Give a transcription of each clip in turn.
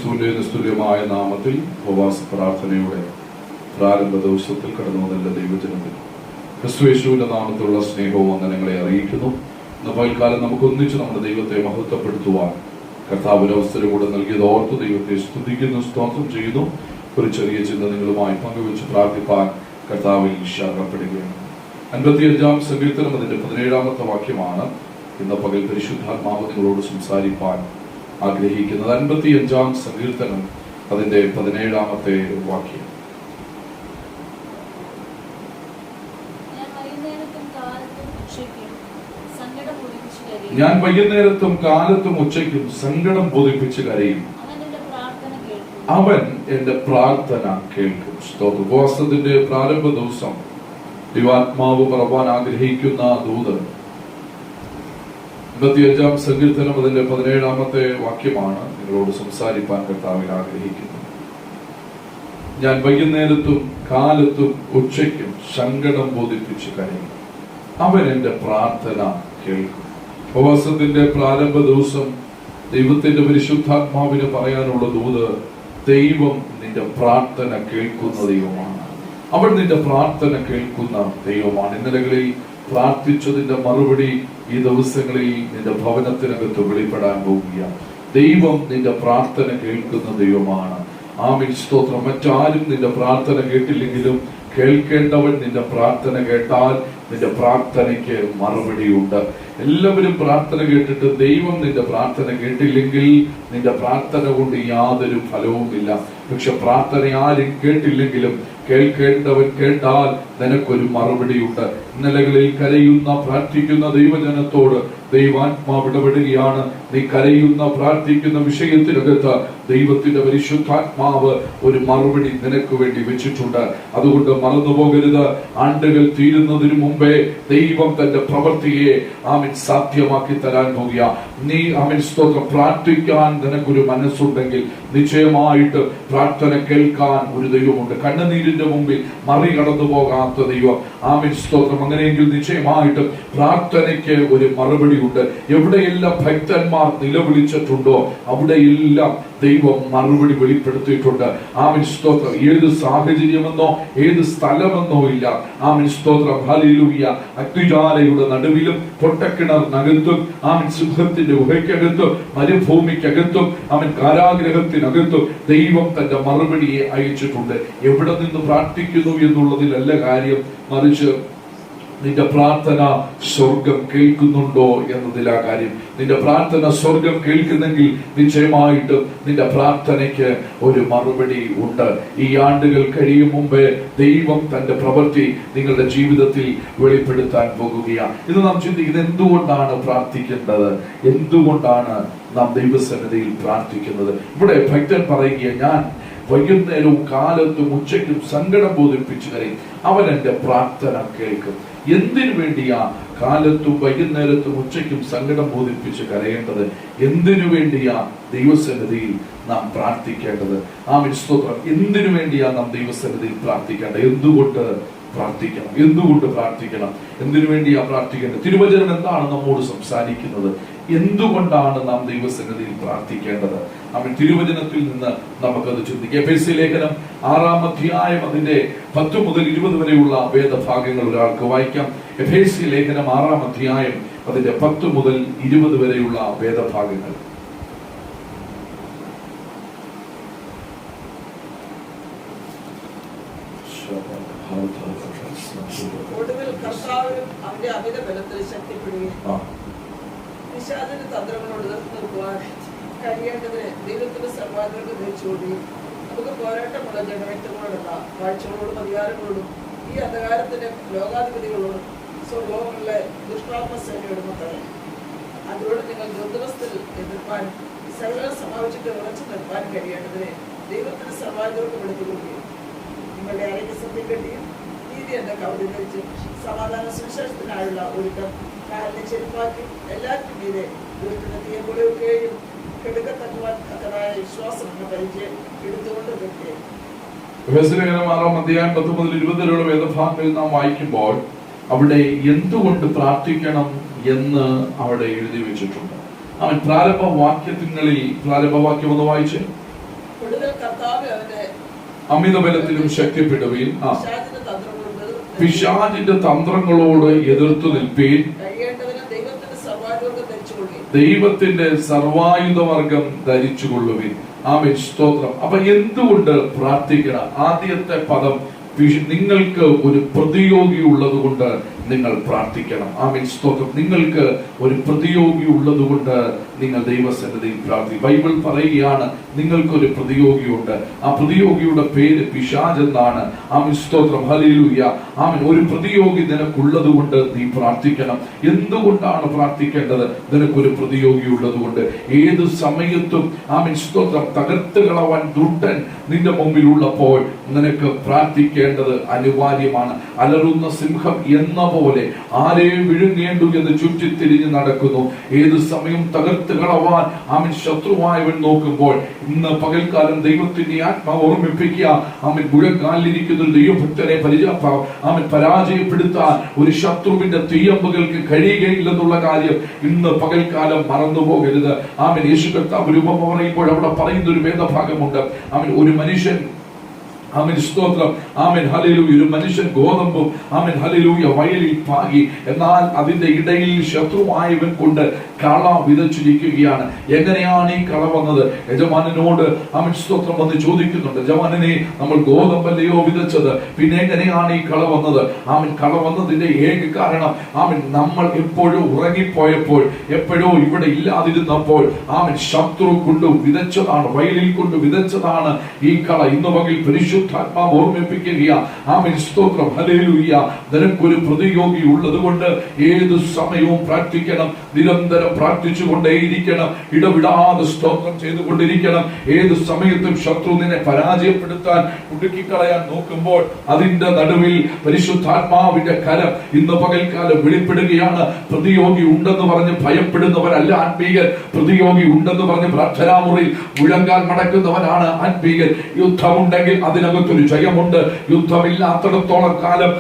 യേശുവിന്റെ നിസ്തുല്യമായ നാമത്തിൽ ഉപവാസ പ്രാർത്ഥനയുടെ പ്രാരംഭ ദിവസത്തിൽ കടന്നു വന്ന ദൈവജനത്തിൽ ക്രിസ്തു യേശുവിന്റെ നാമത്തിലുള്ള സ്നേഹവും വന്ദനങ്ങളെ അറിയിക്കുന്നു. ഇന്ന് പകൽക്കാലം നമുക്ക് ഒന്നിച്ച് നമ്മുടെ ദൈവത്തെ മഹത്വപ്പെടുത്തുവാൻ കർത്താവിന്റെ അവസരം കൂടെ നൽകിയത് ഓർത്ത് ദൈവത്തെ സ്തുതിക്കുന്നു, സ്തോത്രം ചെയ്യുന്നു. ഒരു ചെറിയ ചിന്ത നിങ്ങളുമായി പങ്കുവെച്ച് പ്രാർത്ഥിപ്പാൻ കർത്താവിൽ ശരണപ്പെടുകയാണ്. 55-ാം സങ്കീർത്തനം അതിന്റെ 17-ാമത്തെ വാക്യമാണ് ഇന്ന് പകൽ പരിശുദ്ധാത്മാവ് നിങ്ങളോട് സംസാരിപ്പാൻ ആഗ്രഹിക്കുന്നത്. 55-ാം സങ്കീർത്തനം അതിന്റെ 17-ാമത്തെ വാക്യം. ഞാൻ വൈകുന്നേരത്തും കാലത്തും ഉച്ചയ്ക്കും സങ്കടം ബോധിപ്പിച്ച് കരയും, അവൻ എന്റെ പ്രാർത്ഥന കേൾക്കും. ഉപവാസത്തിന്റെ പ്രാരംഭ ദിവസം ദൈവാത്മാവ് പറവാൻ ആഗ്രഹിക്കുന്ന ദൂതൻ 55-ാം സങ്കീർത്തനം അതിന്റെ 17-ാമത്തെ വാക്യമാണ് നിങ്ങളോട് സംസാരിപ്പാൻ കർത്താവിൽ ആഗ്രഹിക്കുന്നത്. ഞാൻ വൈകുന്നേരത്തും കാലത്തും ഉച്ചയ്ക്കും സങ്കടം ബോധിപ്പിച്ച് കരയും, അവൻ എന്റെ പ്രാർത്ഥന കേൾക്കും. ഉപവാസത്തിന്റെ പ്രാരംഭ ദിവസം ദൈവത്തിന്റെ പരിശുദ്ധാത്മാവിന് പറയാനുള്ള ദൂത്, ദൈവം നിന്റെ പ്രാർത്ഥന കേൾക്കുന്ന ദൈവമാണ്. അവൻ നിന്റെ പ്രാർത്ഥന കേൾക്കുന്ന ദൈവമാണ്. ഇന്നലകളിൽ പ്രാർത്ഥിച്ചതിന്റെ മറുപടി ഈ ദിവസങ്ങളിൽ നിന്റെ ഭവനത്തിനകത്ത് വെളിപ്പെടാൻ പോവുകയാണ്. ദൈവം നിന്റെ പ്രാർത്ഥന കേൾക്കുന്ന ദൈവമാണ്. ആമേൻ, സ്തോത്രം. മറ്റാരും നിന്റെ പ്രാർത്ഥന കേട്ടില്ലെങ്കിലും കേൾക്കേണ്ടവൻ നിന്റെ പ്രാർത്ഥന കേട്ടാൽ നിന്റെ പ്രാർത്ഥനയ്ക്ക് മറുപടിയുണ്ട്. എല്ലാവരും പ്രാർത്ഥന കേട്ടിട്ട് ദൈവം നിന്റെ പ്രാർത്ഥന കേട്ടില്ലെങ്കിൽ നിന്റെ പ്രാർത്ഥന കൊണ്ട് യാതൊരു ഫലവുമില്ല. പക്ഷെ പ്രാർത്ഥന ആരും കേട്ടില്ലെങ്കിലും കേൾക്കേണ്ടവൻ കേട്ടാൽ നിനക്കൊരു മറുപടിയുണ്ട്. ഇന്നലകളിൽ കരയുന്ന പ്രാർത്ഥിക്കുന്ന ദൈവജനത്തോട് ദൈവാത്മാവ് ഇടപെടുകയാണ്. നീ കരയുന്ന പ്രാർത്ഥിക്കുന്ന വിഷയത്തിനകത്ത് ദൈവത്തിന്റെ പരിശുദ്ധാത്മാവ് ഒരു മറുപടി നിനക്ക് വേണ്ടി വെച്ചിട്ടുണ്ട്. അതുകൊണ്ട് മറന്നുപോകരുത്. ആണ്ടുകൾ തീരുന്നതിന് മുമ്പേ ദൈവം തന്റെ പ്രവൃത്തിയെ സാധ്യമാക്കി തരാൻ പോകുക. നീ സ്തോത്രം പ്രാർത്ഥിക്കാൻ നിനക്കൊരു മനസ്സുണ്ടെങ്കിൽ നിശ്ചയമായിട്ട് പ്രാർത്ഥന കേൾക്കാൻ ഒരു ദൈവമുണ്ട്. കണ്ണുനീരിന്റെ മുമ്പിൽ മറികടന്നു പോകാത്ത ദൈവം. സ്തോത്രം. അങ്ങനെയെങ്കിൽ നിശ്ചയമായിട്ട് പ്രാർത്ഥനയ്ക്ക് ഒരു മറുപടി ഉണ്ട്. എവിടെയെല്ലാം ഭക്തന്മാർ നിലവിളിച്ചിട്ടുണ്ടോ അവിടെയെല്ലാം ദൈവം മറുപടി വെളിപ്പെടുത്തിയിട്ടുണ്ട്. സ്തോത്രം. ഏത് സാഹചര്യമെന്നോ ഏത് സ്ഥലമെന്നോ ഇല്ല. സ്തോത്രം. ഹല്ലേലൂയ. അഗ്നിജ്വാലയുടെ നടുവിലും പൊട്ടക്കിണറിനകത്തും സിംഹത്തിന്റെ ഗുഹയ്ക്കകത്തും മരുഭൂമിക്കകത്തും കാരാഗ്രഹത്തിനകത്തും ദൈവം തന്റെ മറുപടിയെ അയച്ചിട്ടുണ്ട്. എവിടെ നിന്ന് പ്രാർത്ഥിക്കുന്നു എന്നുള്ളതിലല്ല കാര്യം, മറിച്ച് നിന്റെ പ്രാർത്ഥന സ്വർഗം കേൾക്കുന്നുണ്ടോ എന്നതിലാ കാര്യം. നിന്റെ പ്രാർത്ഥന സ്വർഗം കേൾക്കുന്നെങ്കിൽ നിശ്ചയമായിട്ടും നിന്റെ പ്രാർത്ഥനയ്ക്ക് ഒരു മറുപടി ഉണ്ട്. ഈ ആണ്ടുകൾ കഴിയും മുമ്പേ ദൈവം തന്റെ പ്രവൃത്തി നിങ്ങളുടെ ജീവിതത്തിൽ വെളിപ്പെടുത്താൻ പോകുകയാണ്. ഇത് നാം ചിന്തിക്കുന്നത്, എന്തുകൊണ്ടാണ് പ്രാർത്ഥിക്കേണ്ടത്? എന്തുകൊണ്ടാണ് നാം ദൈവസന്നിധിയിൽ പ്രാർത്ഥിക്കുന്നത്? ഇവിടെ ഭക്തൻ പറയുക, ഞാൻ വൈകുന്നേരവും കാലത്തും ഉച്ചയ്ക്കും സങ്കടം ബോധിപ്പിച്ചു കരയും, അവൻ എന്റെ പ്രാർത്ഥന കേൾക്കും. എന്തിനു വേണ്ടിയാ കാലത്തും വൈകുന്നേരത്തും ഉച്ചയ്ക്കും സങ്കടം ബോധിപ്പിച്ച് കരയേണ്ടത്? എന്തിനു വേണ്ടിയാ ദൈവസന്നിധിയിൽ നാം പ്രാർത്ഥിക്കേണ്ടത്? സ്തോത്രം. എന്തിനു വേണ്ടിയാ നാം ദൈവസന്നിധിയിൽ പ്രാർത്ഥിക്കേണ്ടത്? എന്തുകൊണ്ട് പ്രാർത്ഥിക്കണം? എന്തുകൊണ്ട് പ്രാർത്ഥിക്കണം? എന്തിനു വേണ്ടിയാ പ്രാർത്ഥിക്കേണ്ടത്? തിരുവചനം എന്താണ് നമ്മോട് സംസാരിക്കുന്നത്? എന്തുകൊണ്ടാണ് നാം ദൈവസന്നിധിയിൽ പ്രാർത്ഥിക്കേണ്ടത്? തിരുവചനത്തിൽ നിന്ന് നമുക്കത് ചിന്തിക്കാം. എഫേസ്യ ലേഖനം 6-ാം അധ്യായം അതിന്റെ 10 മുതൽ 20 വരെയുള്ള വേദഭാഗങ്ങൾ ഒരാൾക്ക് വായിക്കാം. എഫേസ്യ ലേഖനം 6-ാം അധ്യായം അതിന്റെ 10 മുതൽ 20 വരെയുള്ള വേദഭാഗങ്ങൾ. ഒടുവിൽ കർത്താവിനും അവന്റെ അമിത ബലത്തിൽ ശക്തിപ്പെടുകയും പിശാചിന്റെ തന്ത്രങ്ങളോട് എതിർത്ത് നിൽക്കുവാൻ കഴിയേണ്ടതിന് ദൈവത്തിന്റെ സർവാധികാരത്തെ ധരിച്ചുകൊള്ളുകയും നമുക്ക് പോരാട്ടമുള്ള ജനവ്യക്തികളോടുള്ള വാഴ്ചകളോടും അധികാരങ്ങളോടും ഈ അധികാരത്തിന്റെ ലോകാധിപതികളോടും സ്വലോകങ്ങളിലെ ദുഷ്ടാത്മസേനയോടും തന്നെ അതിലൂടെ നിങ്ങൾ ദുർദിവസത്തിൽ എതിർപ്പാനും സകലം സമാപിച്ചിട്ട് ഉറച്ചു നിൽപ്പാനും കഴിയേണ്ടതിന് ദൈവത്തിന്റെ സർവാധികാരത്തെ വെളുത്തുകൊള്ളുകയും നിങ്ങളുടെ ആരോഗ്യസത്യം കെട്ടിയും നീതി എന്ന കവടി ധരിച്ച് സമാധാന സുവിശേഷത്തിനായുള്ള ഒരുക്കം കാലിനെ ചെരുപ്പാക്കി എല്ലാവർക്കും മീതെ ദുരിതത്തിന്റെ തീയമ്പുകയും കെടുക്കത്തക്കതായ വിശ്വാസം എന്ന പരിചയം എടുത്തുകൊണ്ട് നിൽക്കുകയും. 6-ാം അധ്യായം 10 മുതൽ 20 വരെയുള്ള വേദഭാഗങ്ങളിൽ നാം വായിക്കുമ്പോൾ അവിടെ എന്തുകൊണ്ട് പ്രാർത്ഥിക്കണം എന്ന് അവിടെ എഴുതി വെച്ചിട്ടുണ്ട്. പ്രാരംഭവാക്യങ്ങളിൽ പ്രാരംഭവാക്യം ഒന്ന് വായിച്ച്. കർത്താവ് അവന്റെ അമിത ബലത്തിലും ശക്തിപ്പെടുവീൻ. പിശാചിന്റെ തന്ത്രങ്ങളോട് പിശാചിന്റെ തന്ത്രങ്ങളോട് എതിർത്തു നിൽപ്പീൻ. കഴിയേണ്ടവന് ദൈവത്തിന്റെ സർവ്വായുധം ധരിച്ചുകൊള്ളുവിൻ. ദൈവത്തിന്റെ സർവായുധവർഗം ധരിച്ചുകൊള്ളുവിൻ. ആമേൻ, സ്തോത്രം. അപ്പൊ എന്തുകൊണ്ട് പ്രാർത്ഥിക്കണം? ആദ്യത്തെ പദം, നിങ്ങൾക്ക് ഒരു പ്രതിയോഗി ഉള്ളത് കൊണ്ട് നിങ്ങൾ പ്രാർത്ഥിക്കണം. ആമേൻ, സ്തോത്രം. നിങ്ങൾക്ക് ഒരു പ്രതിയോഗി ഉള്ളത് കൊണ്ട് നിങ്ങൾ ദൈവസന്നിധിയിൽ പ്രാർത്ഥിക്കും. ബൈബിൾ പറയുകയാണ് നിങ്ങൾക്കൊരു പ്രതിയോഗിയുണ്ട്. ആ പ്രതിയോഗിയുടെ പേര് പിശാച് എന്നാണ്. ആമേൻ, സ്തോത്രം. ഹല്ലേലൂയ. ആമേൻ. ഒരു പ്രതിയോഗി നിനക്കുള്ളത് കൊണ്ട് നീ പ്രാർത്ഥിക്കണം. എന്തുകൊണ്ടാണ് പ്രാർത്ഥിക്കേണ്ടത്? നിനക്കൊരു പ്രതിയോഗി ഉള്ളത് കൊണ്ട്. ഏത് സമയത്തും ആമേൻ, സ്തോത്രം, തകർത്ത് കളവാൻ ദുഷ്ടൻ നിന്റെ മുമ്പിൽ ഉള്ളപ്പോൾ നിനക്ക് പ്രാർത്ഥിക്കേണ്ടത് അനിവാര്യമാണ്. അലറുന്ന സിംഹം എന്ന പോലെ ആരെയും വിഴുങ്ങേണ്ടു എന്ന് ചുറ്റിത്തിരിഞ്ഞ് നടക്കുന്നു. ഏത് സമയം തകർത്ത് കളവാൻ ആമൻ ശത്രുവായവൻ നോക്കുമ്പോൾ ഇന്ന് പകൽക്കാലം ദൈവത്തിന്റെ ആത്മാവ് ഓർമ്മിപ്പിക്കുക. ആമൻ, മുഴങ്കാലിലിരിക്കുന്ന ഒരു ദൈവഭക്തനെ ആമൻ പരാജയപ്പെടുത്താൻ ഒരു ശത്രുവിന്റെ തീയമ്പുകൾക്ക് കഴിയുകയില്ലെന്നുള്ള കാര്യം ഇന്ന് പകൽക്കാലം മറന്നു പോകരുത്. ആമൻ, യേശു കർത്താവ് ഒരു ഉപമ പറയുമ്പോൾ അവിടെ പറയുന്ന ഒരു വേദഭാഗമുണ്ട്. ആമൻ, ഒരു മനുഷ്യൻ, ആമേൻ, സ്തോത്രം, ആമേൻ, ഹല്ലേലൂയ, ഒരു മനുഷ്യൻ ഗോതമ്പും ആമേൻ, ഹല്ലേലൂയ, വയലിൽ പാകി. എന്നാൽ അതിന്റെ ഇടയിൽ ശത്രുവായവൻ കൊണ്ട് കള വിതച്ചിരിക്കുകയാണ്. എങ്ങനെയാണ് ഈ കള വന്നത്? യജമാനനോട് ആമേൻ, സ്തോത്രം, വന്ന് ചോദിക്കുന്നുണ്ട്. യജമാനനെ, നമ്മൾ ഗോതമ്പല്ലയോ വിതച്ചത്, പിന്നെ എങ്ങനെയാണ് ഈ കള വന്നത്? ആമേൻ, കള വന്നതിന്റെ ഏക കാരണം ആമേൻ, നമ്മൾ എപ്പോഴും ഉറങ്ങിപ്പോയപ്പോൾ, എപ്പോഴോ ഇവിടെ ഇല്ലാതിരുന്നപ്പോൾ ആമേൻ, ശത്രു കൊണ്ട് വിതച്ചതാണ്, വയലിൽ കൊണ്ട് വിതച്ചതാണ് ഈ കള. ഇന്ന് പകൽ പരിശുദ്ധാത്മാവ് ഓർമ്മിപ്പിക്കുക. ആമേൻ, സ്തോത്രം, ഹല്ലേലൂയ. നിനക്കൊരു പ്രതിയോഗി ഉള്ളത് കൊണ്ട് ഏത് സമയവും പ്രാർത്ഥിക്കണം. നിരന്തരം പ്രാർത്ഥിച്ചു കൊണ്ടേയിരിക്കണം. ഇടവിടാതെ സ്തോത്രം ചെയ്തുകൊണ്ടിരിക്കണം. ഏത് സമയത്തും ശത്രു നിന്നെ പരാജയപ്പെടുത്താൻ, കുടുക്കിക്കളയാൻ നോക്കുമ്പോൾ അതിന്റെ നടുവിൽ പരിശുദ്ധാത്മാവിന്റെ കരം ഇന്ന് പകൽക്കാലം വെളിപ്പെടുകയാണ്. പ്രതിയോഗി ഉണ്ടെന്ന് പറഞ്ഞ് ഭയപ്പെടുന്നവരല്ല ആത്മീയൻ. പ്രതിയോഗി ഉണ്ടെന്ന് പറഞ്ഞ് പ്രാർത്ഥനാമുറിയിൽ മുഴങ്കാൽ മടക്കുന്നവനാണ് ആത്മീയൻ. യുദ്ധമുണ്ടെങ്കിൽ അതിനകത്തൊരു ജയമുണ്ട്. യുദ്ധമില്ലാത്തിടത്തോളം കാലം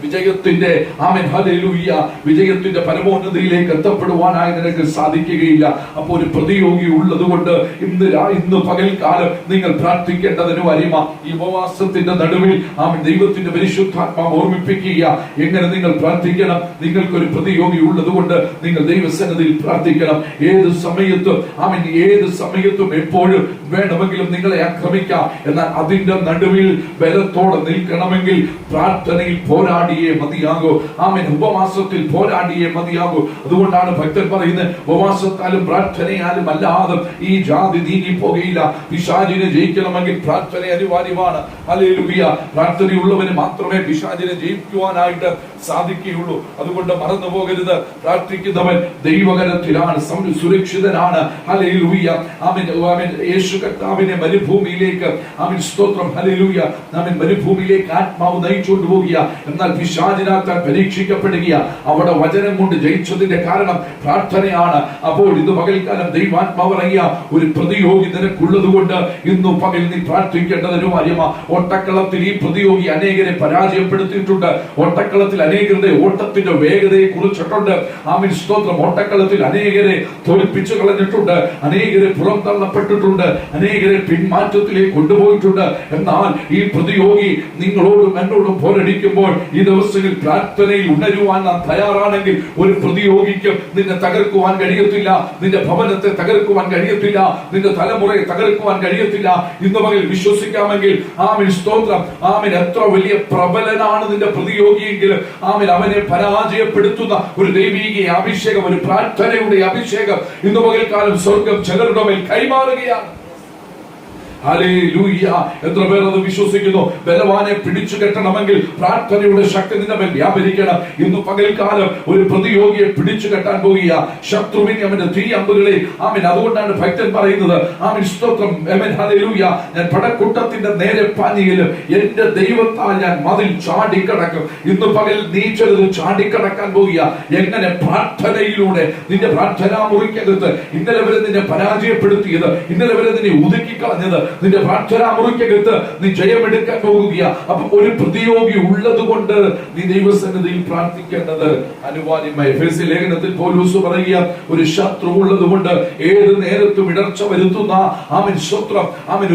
വിജയത്തിന്റെ ആമേൻ, ഹല്ലേലൂയ, വിജയത്തിന്റെ പരമോന്നതിയിലേക്ക് എത്തപ്പെടുവാനായി നിനക്ക് സാധിക്കുകയില്ല. അപ്പോൾ ഒരു പ്രതിയോഗി ഉള്ളത് കൊണ്ട് ഇന്ന് പകൽക്കാലം നിങ്ങൾ പ്രാർത്ഥിക്കേണ്ടതിന് വരിമ. ഈ ഉപവാസത്തിന്റെ നടുവിൽ ആമേൻ, ദൈവത്തിന്റെ പരിശുദ്ധാത്മാവ് ഓർമ്മിപ്പിക്കുക. എങ്ങനെ നിങ്ങൾ പ്രാർത്ഥിക്കണം? നിങ്ങൾക്കൊരു പ്രതിയോഗി ഉള്ളത് കൊണ്ട് നിങ്ങൾ ദൈവസന്നിധിയിൽ പ്രാർത്ഥിക്കണം. ഏത് സമയത്തും ആമേൻ, ഏത് സമയത്തും എപ്പോഴും വേണമെങ്കിലും നിങ്ങളെ ആക്രമിക്കാം. എന്നാൽ അതിന്റെ നടുവിൽ ബലത്തോടെ നിൽക്കണമെങ്കിൽ പ്രാർത്ഥനയിൽ പോരാടിയേ മതിയാകൂ. ആമേൻ, ഉപവാസത്തിൽ പോരാടിയേ മതിയാകൂ. അതുകൊണ്ടാണ് ഭക്തൻ പറയുന്നത്, ഉപവാസത്താലും പ്രാർത്ഥനയാലും അല്ലാതെ ഈ ജാതി നീങ്ങി പോകുകയില്ല. പിശാചിനെ ജയിക്കണമെങ്കിൽ പ്രാർത്ഥന അനിവാര്യമാണ്. ഹല്ലേലൂയ. പ്രാർത്ഥനയുള്ളവന് മാത്രമേ പിശാചിനെ ജയിക്കുവാനായിട്ട് സാധിക്കുകയുള്ളൂ. അതുകൊണ്ട് മറന്നു പോകരുത്, പ്രാർത്ഥിക്കുന്നവൻ ദൈവകരത്തിലാണ്, സുരക്ഷിതനാണ്. ഹല്ലേലൂയ. ആമേൻ, ആമേൻ. യേശു കർത്താവിനെ മരുഭൂമിയിലേക്ക് ആമേൻ, സ്തോത്രം, ഹല്ലേലൂയ, ആമേൻ, മരുഭൂമിയിലേക്ക് ആത്മാവ് നയിച്ചുകൊണ്ട് പോകുക. എന്നാൽ പിശാചിനാൽ താൻ പരീക്ഷിക്കപ്പെടുക. അവിടെ വചനം കൊണ്ട് ജയിച്ചതിന്റെ കാരണം പ്രാർത്ഥനയാണ്. അപ്പോൾ ഇന്ന് പകൽക്കാലം ദൈവാത്മാവ് പറയുക, ഒരു പ്രതിയോഗി നിനക്കുള്ളത് കൊണ്ട് ഇന്നു പകൽ നീ പ്രാർത്ഥിക്കേണ്ടതിന് കാര്യമാ. ഓട്ടക്കളത്തിൽ ഈ പ്രതിയോഗി അനേകരെ പരാജയപ്പെടുത്തിയിട്ടുണ്ട്. ഓട്ടക്കളത്തിൽ അനേകരുടെ ഓട്ടത്തിന്റെ വേഗതയെ കുറിച്ചിട്ടുണ്ട്. ആമേൻ, സ്തോത്രം. ഓട്ടക്കളത്തിൽ അനേകരെ തോൽപ്പിച്ചു കളഞ്ഞിട്ടുണ്ട്. അനേകരെ പുറന്തള്ളപ്പെട്ടിട്ടുണ്ട്. അനേകരെ പിന്മാറ്റത്തിലേക്ക് കൊണ്ടുപോയിട്ടുണ്ട്. എന്നാൽ ഈ പ്രതിയോഗി നിങ്ങളോടും എന്നോടും പോരടിക്കുമ്പോൾ ഈ ദിവസങ്ങളിൽ പ്രാർത്ഥനയിൽ ഉണരുവാൻ നാം തയ്യാറാണെങ്കിൽ ഒരു പ്രതിയോഗിക്കും നിന്നെ തകർക്കുവാൻ കഴിയത്തില്ല. നിന്റെ ഭവനത്തെ തകർക്കുവാൻ കഴിയത്തില്ല. നിന്റെ തലമുറയെ തകർക്കുവാൻ കഴിയത്തില്ല. ഇന്ന് പകൽ വിശ്വസിക്കാമെങ്കിൽ ആമേൻ, സ്തോത്രം, ആമേൻ, എത്ര വലിയ പ്രബലനാണ് നിന്റെ പ്രതിയോഗിയെങ്കിൽ ആമേൻ, അവനെ പരാജയപ്പെടുത്തുന്ന ഒരു ദൈവീക അഭിഷേകം, ഒരു പ്രാർത്ഥനയുടെ അഭിഷേകം ഇന്ന് പകൽക്കാലം സ്വർഗം ചിലരുടെ മേൽ കൈമാറുകയാണ്. ഹല്ലേലൂയ. എത്ര പേർ അത് വിശ്വസിക്കുന്നു? ബലവാനെ പിടിച്ചു കെട്ടണമെങ്കിൽ പ്രാർത്ഥനയുടെ ശക്തി നിന്റെ മേൽ വ്യാപരിക്കണം. ഇന്ന് പകൽക്കാലം ഒരു പ്രതിയോഗിയെ പിടിച്ചു കെട്ടാൻ പോകുക, ശത്രുവിനെ അവന്റെ തീ അമ്പുകളെ. ആമേൻ. അതുകൊണ്ടാണ് ഭക്തൻ പറയുന്നത്, ആമേൻ, സ്തോത്രം, ആമേൻ, ഹല്ലേലൂയ, ഞാൻ പടക്കൂട്ടത്തിന്റെ നേരെ പാഞ്ഞെങ്കിലും എന്റെ ദൈവത്താൽ ഞാൻ മതിൽ ചാടിക്കടക്കും. ഇന്ന് പകൽ നീ ചിലത് ചാടിക്കടക്കാൻ പോകുക. എങ്ങനെ? പ്രാർത്ഥനയിലൂടെ. നിന്റെ പ്രാർത്ഥനാ മുറിക്കകത്ത് ഇന്നലെ വരെ നിന്നെ പരാജയപ്പെടുത്തിയത്, ഇന്നലെ വരെ നിന്നെ ഒതുക്കിക്കളഞ്ഞത്, നിന്റെ പ്രാർത്ഥനാ മുറിക്കകത്ത് നീ ജയമെടുക്കാൻ പോകുക. അപ്പൊ ഒരു പ്രതിയോഗി ഉള്ളത് കൊണ്ട് നീ ദൈവസന്നിധിയിൽ പ്രാർത്ഥിക്കേണ്ടത് അനിവാര്യമായി. എഫെസ്യ ലേഖനത്തിൽ പൗലോസ് പറയുക, ഒരു ശത്രു ഉള്ളത് കൊണ്ട് ഏത് നേരത്തും ഇടർച്ച വരുത്തുന്ന ശത്രം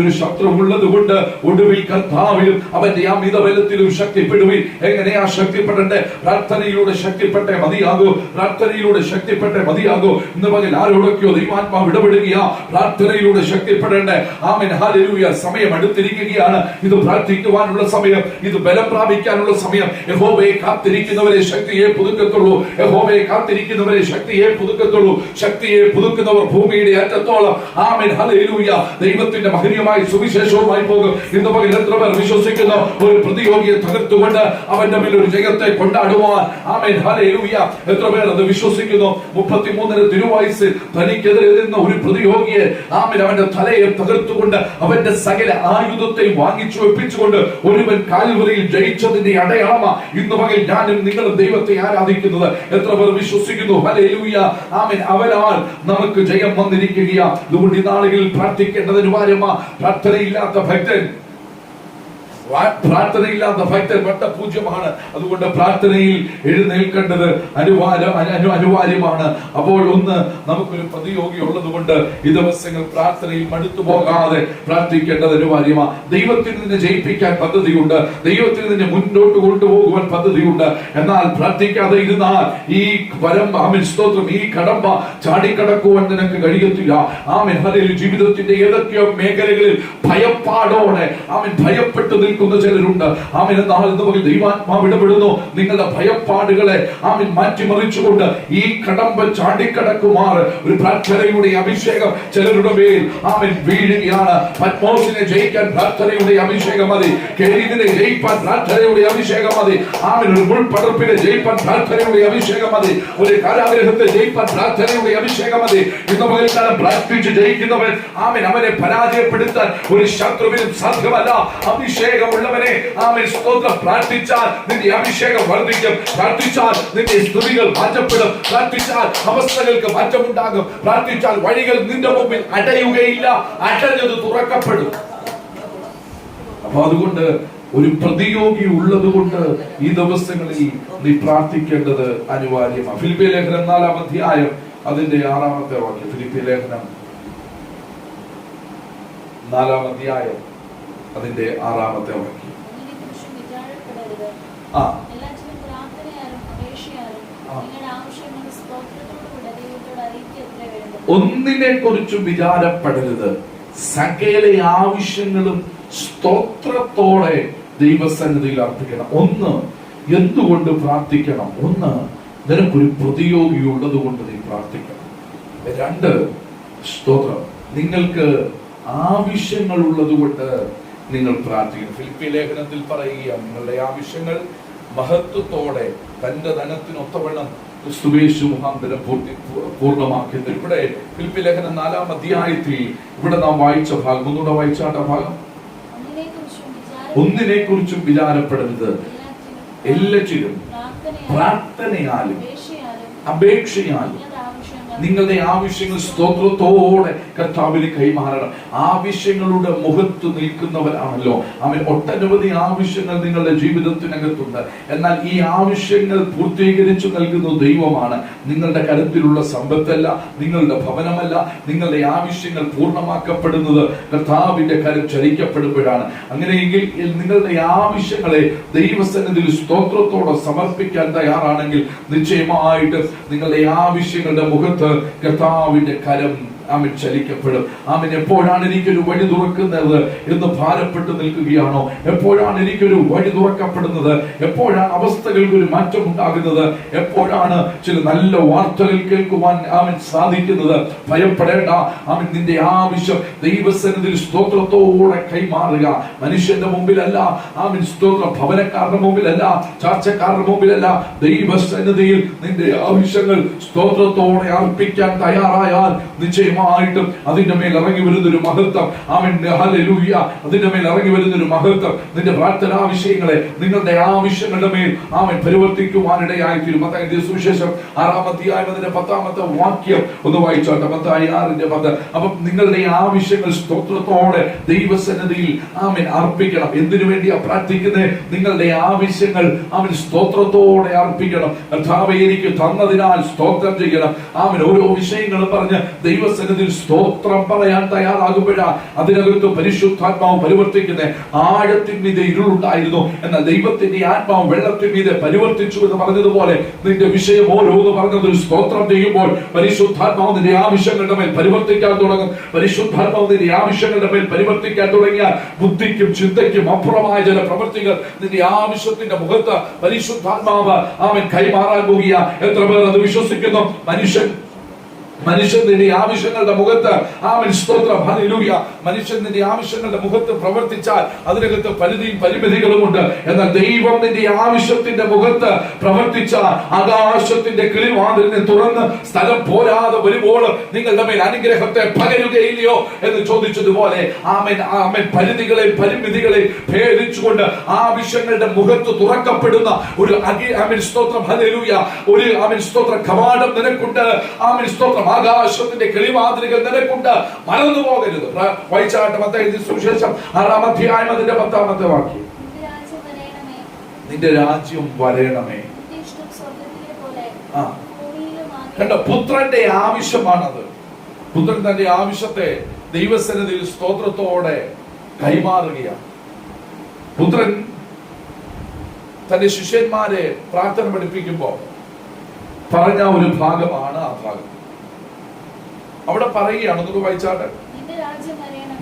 ഒരു ശത്രു ഉള്ളത് കൊണ്ട് ഒടുവിൽ കർത്താവിലും അവന്റെ അമിത ബലത്തിലും ശക്തിപ്പെടുവിൻ. എങ്ങനെയാ ശക്തിപ്പെടേണ്ടേ? പ്രാർത്ഥനയിലൂടെ ശക്തിപ്പെട്ടേ മതിയാകൂ. പ്രാർത്ഥനയിലൂടെ ശക്തിപ്പെട്ടേ മതിയാകൂ. ഇന്ന് പകൽ ആരോടൊക്കെയോ ദൈവാത്മാവ് ഇടപെടുകയാ, പ്രാർത്ഥനയിലൂടെ ശക്തിപ്പെടേണ്ടേ. ആമേൻ, ഹല്ലേലൂയ. സമയം അടുത്തിരിക്കുകയാണ്. ഇത് പ്രാർത്ഥിക്കുവാനുള്ള സമയം, ഇത് ബലം പ്രാപിക്കാനുള്ള സമയം. യഹോവയെ കാത്തിരിക്കുന്നവരെ ശക്തിയെ പുതുക്കത്തുള്ളൂ. യഹോവയെ കാത്തിരിക്കുന്നവരെ ശക്തിയെ പുതുക്കത്തുള്ളൂ. ശക്തിയെ പുതുക്കുന്നവർ ഭൂമിയുടെ അറ്റത്തോളം ആമേൻ, ഹല്ലേലൂയ, ദൈവത്തിന്റെ മഹനീയമായ സുവിശേഷവുമായി പോകും. ഇന്ന് പകൽ എത്ര പേർ വിശ്വസിക്കുന്നു ഒരു പ്രതിയോഗിയെ തകർത്തുകൊണ്ട് അവന്റെ മേൽ ഒരു ജയത്തെ കൊണ്ടാടുവാൻ? ആമേൻ, ഹല്ലേലൂയ. എത്ര പേർ അത് വിശ്വസിക്കുന്നു? 33 തിരുവയസ്സിൽ തനിക്കെതിരെ നിന്ന ഒരു പ്രതിയോഗിയെ ആമേൻ അവന്റെ തലയെ തകർത്തുകൊണ്ട് അവന്റെ സകല ആയുധത്തെ വാങ്ങിച്ചു വെപ്പിച്ചുകൊണ്ട് ഒരുവൻ കാൽവരിയിൽ ജയിച്ചതിന്റെ അടയാളമാ ഇന്ന് പകൽ ഞാനും നിങ്ങളും ദൈവത്തെ ആരാധിക്കുന്നത്. എത്ര പേർ വിശ്വസിക്കുന്നു? ഹല്ലേലൂയ, ആമേൻ. അവനാൽ നമുക്ക് ജയം വന്നിരിക്കുകയാ. അതുകൊണ്ട് ഈ നാളുകളിൽ പ്രാർത്ഥിക്കേണ്ടത് അനിവാര്യമാ. പ്രാർത്ഥനയില്ലാത്ത ഭക്തൻ വട്ടപൂജ്യമാണ്. അതുകൊണ്ട് പ്രാർത്ഥനയിൽ എഴുന്നേൽക്കേണ്ടത് അനിവാര്യമാണ്. അപ്പോൾ ഒന്ന്, നമുക്കൊരു പ്രതിയോഗി ഉള്ളത് കൊണ്ട് ഈ ദിവസങ്ങൾ പ്രാർത്ഥനയിൽ മടുത്തു പോകാതെ പ്രാർത്ഥിക്കേണ്ടത് അനിവാര്യമാണ്. ദൈവത്തിൽ നിന്ന് ജയിപ്പിക്കാൻ പദ്ധതിയുണ്ട്, ദൈവത്തിൽ നിന്ന് മുന്നോട്ട് കൊണ്ടുപോകുവാൻ പദ്ധതിയുണ്ട്. എന്നാൽ പ്രാർത്ഥിക്കാതെ ഇരുന്നാൽ ഈ സ്തോത്രം, ഈ കടമ്പ ചാടിക്കടക്കുവാൻ നിനക്ക് കഴിയത്തില്ല. ആമേൻ, ഹല്ലേലൂയ. ജീവിതത്തിന്റെ ഏതൊക്കെയോ മേഖലകളിൽ ഭയപ്പാടോടെ ഭയപ്പെട്ടു നിൽക്കുന്ന ചിലരുണ്ട്. ആമേൻ, എന്നാൽ ഇന്ന് പകൽ ദൈവാത്മാവ് ഇടപെടുന്നു. നിങ്ങളുടെ ഭയപ്പാടുകളെ മാറ്റിമറിച്ചുകൊണ്ട് ഈ കടമ്പ ചാടിക്കടക്കുമാർ ഒരു പ്രാർത്ഥനയുടെ അഭിഷേകം ചിലരുടെ മേൽ വീഴുകയാണ്. പത്മോസിനെ ജയിക്കാൻ പ്രാർത്ഥനയുടെ അഭിഷേകം മതി. കെരീതിനെ ജയിപ്പാൻ പ്രാർത്ഥനയുടെ അഭിഷേകം മതി. ഒരു മുൾപടർപ്പിനെ ജയിപ്പാൻ പ്രാർത്ഥനയുടെ അഭിഷേകം മതി. ഒരു കാരാഗ്രഹത്തെ ജയിപ്പാൻ പ്രാർത്ഥനയുടെ അഭിഷേകം മതി. ഇന്ന് പകൽക്കാലം പ്രാർത്ഥിച്ച് ജയിക്കുന്നവൻ അവനെ പരാജയപ്പെടുത്താൻ ഒരു ശത്രുവിനും സാധ്യമല്ല. അഭിഷേകമുള്ളവനെ സ്തോത്രം, പ്രാർത്ഥിച്ചാൽ നിന്റെ അഭിഷേകം വർദ്ധിക്കും. പ്രാർത്ഥിച്ചാൽ നിന്റെ സ്തുതികൾ മാറ്റപ്പെടും. പ്രാർത്ഥിച്ചാൽ അവസ്ഥകൾക്ക് മാറ്റമുണ്ടാകും. പ്രാർത്ഥിച്ചാൽ വഴികൾ നിന്റെ മുമ്പിൽ അടയുകയില്ല, അടഞ്ഞത് തുറക്കപ്പെടും. അപ്പൊ അതുകൊണ്ട് ഒരു പ്രതിയോഗി ഉള്ളത് കൊണ്ട് ഈ ദിവസങ്ങളിൽ നീ പ്രാർത്ഥിക്കേണ്ടത് അനിവാര്യമാണ്. ഫിലിപ്പിയ ലേഖനം 4-ാം അധ്യായം അതിന്റെ 6-ാമത്തെ വാക്യം. ഫിലിപ്പിയ ലേഖനം 4-ാം അധ്യായം അതിന്റെ 6-ാമത്തെ വാക്യം. ഒന്നിനെ കുറിച്ചും വിചാരപ്പെടരുത്, സകല ആവശ്യങ്ങളും സ്തോത്രത്തോടെ ദൈവസന്നിധിയിൽ അർപ്പിക്കണം. ഒന്ന്, എന്തുകൊണ്ട് പ്രാർത്ഥിക്കണം? ഒന്ന്, നിനക്കൊരു പ്രതിയോഗി ഉള്ളത് കൊണ്ട് നീ പ്രാർത്ഥിക്കണം. 2, സ്തോത്രം, നിങ്ങൾക്ക് ആവശ്യങ്ങൾ ഉള്ളത് കൊണ്ട് നിങ്ങൾ പ്രാർത്ഥിക്കണം. ഫിലിപ്പിയ ലേഖനത്തിൽ പറയുക, നിങ്ങളുടെ ആവശ്യങ്ങൾ മഹത്വത്തോടെ തന്റെ ധനത്തിനൊത്തവണ്ണം ക്രിസ്തുയേശു മുഖാന്തരം പൂർണ്ണമാക്കി. ഇവിടെ ഫിലിപ്പിയ ലേഖനം 4-ാം അധ്യായത്തിൽ ഇവിടെ നാം വായിച്ച ഭാഗം ഒന്നുകൂടെ വായിച്ചാട്ട ഭാഗം. ഒന്നിനെ കുറിച്ചും വിചാരപ്പെടരുത്, എല്ലാറ്റിലും പ്രാർത്ഥനയാലും അപേക്ഷയാലും നിങ്ങളുടെ ആവശ്യങ്ങൾ സ്തോത്രത്തോടെ കർത്താവിന് കൈമാറണം. ആവശ്യങ്ങളുടെ മുഖത്ത് നിൽക്കുന്നവരാണല്ലോ അവൻ. ഒട്ടനവധി ആവശ്യങ്ങൾ നിങ്ങളുടെ ജീവിതത്തിനകത്തുണ്ട്. എന്നാൽ ഈ ആവശ്യങ്ങൾ പൂർത്തീകരിച്ചു നൽകുന്ന ദൈവമാണ്. നിങ്ങളുടെ കരുത്തിലുള്ള സമ്പത്തല്ല, നിങ്ങളുടെ ഭവനമല്ല. നിങ്ങളുടെ ആവശ്യങ്ങൾ പൂർണ്ണമാക്കപ്പെടുന്നത് കർത്താവിന്റെ കരം ചലിക്കപ്പെടുമ്പോഴാണ്. അങ്ങനെയെങ്കിൽ നിങ്ങളുടെ ആവശ്യങ്ങളെ ദൈവസന്നിധിയിൽ സ്തോത്രത്തോടെ സമർപ്പിക്കാൻ തയ്യാറാണെങ്കിൽ നിശ്ചയമായിട്ട് നിങ്ങളുടെ ആവശ്യങ്ങളുടെ മുഖത്ത് കർത്താവിന്റെ കരം ചലിക്കപ്പെടും. എപ്പോഴാണ് എനിക്കൊരു വഴി തുറക്കുന്നത് എന്ന് ഭാരപ്പെട്ട് നിൽക്കുകയാണോ? എപ്പോഴാണ് എനിക്കൊരു വഴി തുറക്കപ്പെടുന്നത്? എപ്പോഴാണ് അവസ്ഥകൾക്ക് ഒരു മാറ്റം ഉണ്ടാകുന്നത്? എപ്പോഴാണ് ചില നല്ല വാർത്തകൾ കേൾക്കുവാൻ സാധിക്കുന്നത്? ഭയപ്പെടേണ്ട. നിന്റെ ആവശ്യം ദൈവസന്നിധിയിൽ സ്തോത്രത്തോടെ കൈമാറുക. മനുഷ്യന്റെ മുമ്പിലല്ല, സ്തോത്രം, ഭവനക്കാരുടെ മുമ്പിലല്ല, ചർച്ചക്കാരുടെ മുമ്പിലല്ല, ദൈവസന്നിധിയിൽ നിന്റെ ആവശ്യങ്ങൾ സ്തോത്രത്തോടെ അർപ്പിക്കാൻ തയ്യാറായാൽ നിശ്ചയമായി നിശ്ചയമായിട്ടും അതിന്റെ മേൽ ഇറങ്ങി വരുന്നൊരു മഹത്വം. ആമേൻ. ഹല്ലേലൂയ. അതിന്റെ മേൽ ഇറങ്ങി വരുന്നൊരു മഹത്വം നിന്റെ പ്രാർത്ഥനാ വിഷയങ്ങളെ, നിങ്ങളുടെ ആവശ്യങ്ങളുടെ മേൽ ആമേൻ പരിവർത്തിക്കുവാനിടയായി തീരും. മത്തായിയുടെ സുവിശേഷം 6-ാം അധ്യായം അതിന്റെ 10-ാമത്തെ വാക്യം ഒന്ന് വായിച്ചോട്ടെ. മത്തായി 6:10. അപ്പം നിങ്ങളുടെ ആവശ്യങ്ങൾ സ്തോത്രത്തോടെ ദൈവസന്നിധിയിൽ ആമേൻ അർപ്പിക്കണം. എന്തിനു വേണ്ടിയാ പ്രാർത്ഥിക്കുന്നത്? നിങ്ങളുടെ ആവശ്യങ്ങൾ ആമേൻ സ്തോത്രത്തോടെ അർപ്പിക്കണം. കർത്താവേ, എനിക്ക് തന്നതിനാൽ സ്തോത്രം ചെയ്യണം. ആമേൻ. ഓരോ വിഷയങ്ങളും പറഞ്ഞ് ദൈവസന്നിധിയിൽ സ്തോത്രം പറയാൻ തയ്യാറാകുമ്പോഴാണ് അതിനകത്ത് പരിശുദ്ധാത്മാവ് പരിവർത്തിക്കുന്നത്. ആഴത്തിന്മീതെ ഇരുളുണ്ടായിരുന്നു, എന്നാൽ ദൈവത്തിന്റെ ആത്മാവ് വെള്ളത്തിന്മീതെ പരിവർത്തിച്ചു എന്ന് പറഞ്ഞതുപോലെ നിന്റെ വിഷയം ഓരോന്ന് പറഞ്ഞത് സ്തോത്രം ചെയ്യുമ്പോൾ പരിശുദ്ധാത്മാവ് നിന്റെ ആവശ്യങ്ങളുടെ മേൽ പരിവർത്തിക്കാൻ തുടങ്ങും. പരിശുദ്ധാത്മാവ് നിന്റെ ആവശ്യങ്ങളുടെ മേൽ പരിവർത്തിക്കാൻ തുടങ്ങിയാൽ ബുദ്ധിക്കും ചിന്തയ്ക്കും അപ്പുറമായ ചില പ്രവൃത്തികൾ നിന്റെ ആവശ്യത്തിന്റെ മുഖത്ത് പരിശുദ്ധാത്മാവ് ആമേൻ കൈമാറാൻ പോകുക. എത്ര പേർ അത് വിശ്വസിക്കുന്നു? മനുഷ്യൻ നിന്റെ ആവശ്യങ്ങളുടെ മുഖത്ത് ആമേൻ സ്തോത്രം ഹല്ലേലൂയ. മനുഷ്യൻ നിന്റെ ആവശ്യങ്ങളുടെ മുഖത്ത് പ്രവർത്തിച്ചാൽ അതിനകത്ത് പരിധിയും പരിമിതികളുമുണ്ട്. എന്നാൽ ദൈവം നിന്റെ ആവശ്യത്തിന്റെ മുഖത്ത് പ്രവർത്തിച്ച ആകാശത്തിന്റെ കിളിവാതിലിനെ തുറന്ന് സ്ഥലം പോരാതെ വരുമ്പോൾ നിങ്ങളുടെ മേൽ അനുഗ്രഹത്തെ പകരുകയില്ലയോ എന്ന് ചോദിച്ചതുപോലെ ആമേൻ ആമേൻ പരിധികളെ പരിമിതികളെ ഭേദിച്ചുകൊണ്ട് ആവശ്യങ്ങളുടെ മുഖത്ത് തുറക്കപ്പെടുന്ന ഒരു ആമേൻ സ്തോത്രം ഹല്ലേലൂയ ഒരു ആമേൻ സ്തോത്ര കവാടം നിനക്കുണ്ട്. ആമേൻ സ്തോത്രം ആകാശത്തിന്റെ കിളിവാതിലുകൾ നിനക്കുണ്ട്. മറന്നു പോകരുത്. വായിച്ചാട്ടെ മത്തായിയുടെ സുവിശേഷം 6-ാം അധ്യായം അതിന്റെ 10-ാമത്തെ വാക്യം. നിന്റെ രാജ്യം വരേണമേ. കണ്ടോ, പുത്രന്റെ ആവശ്യമാണത്. പുത്രൻ തന്റെ ആവശ്യത്തെ ദൈവസന്നിധിയിൽ സ്തോത്രത്തോടെ കൈമാറുകയാണ്. പുത്രൻ തന്റെ ശിഷ്യന്മാരെ പ്രാർത്ഥന പഠിപ്പിക്കുമ്പോൾ പറഞ്ഞ ഒരു ഭാഗമാണ് ആ ഭാഗം. അവിടെ പറയുകയാണ്, നമുക്ക് വായിച്ചാട്ടെ.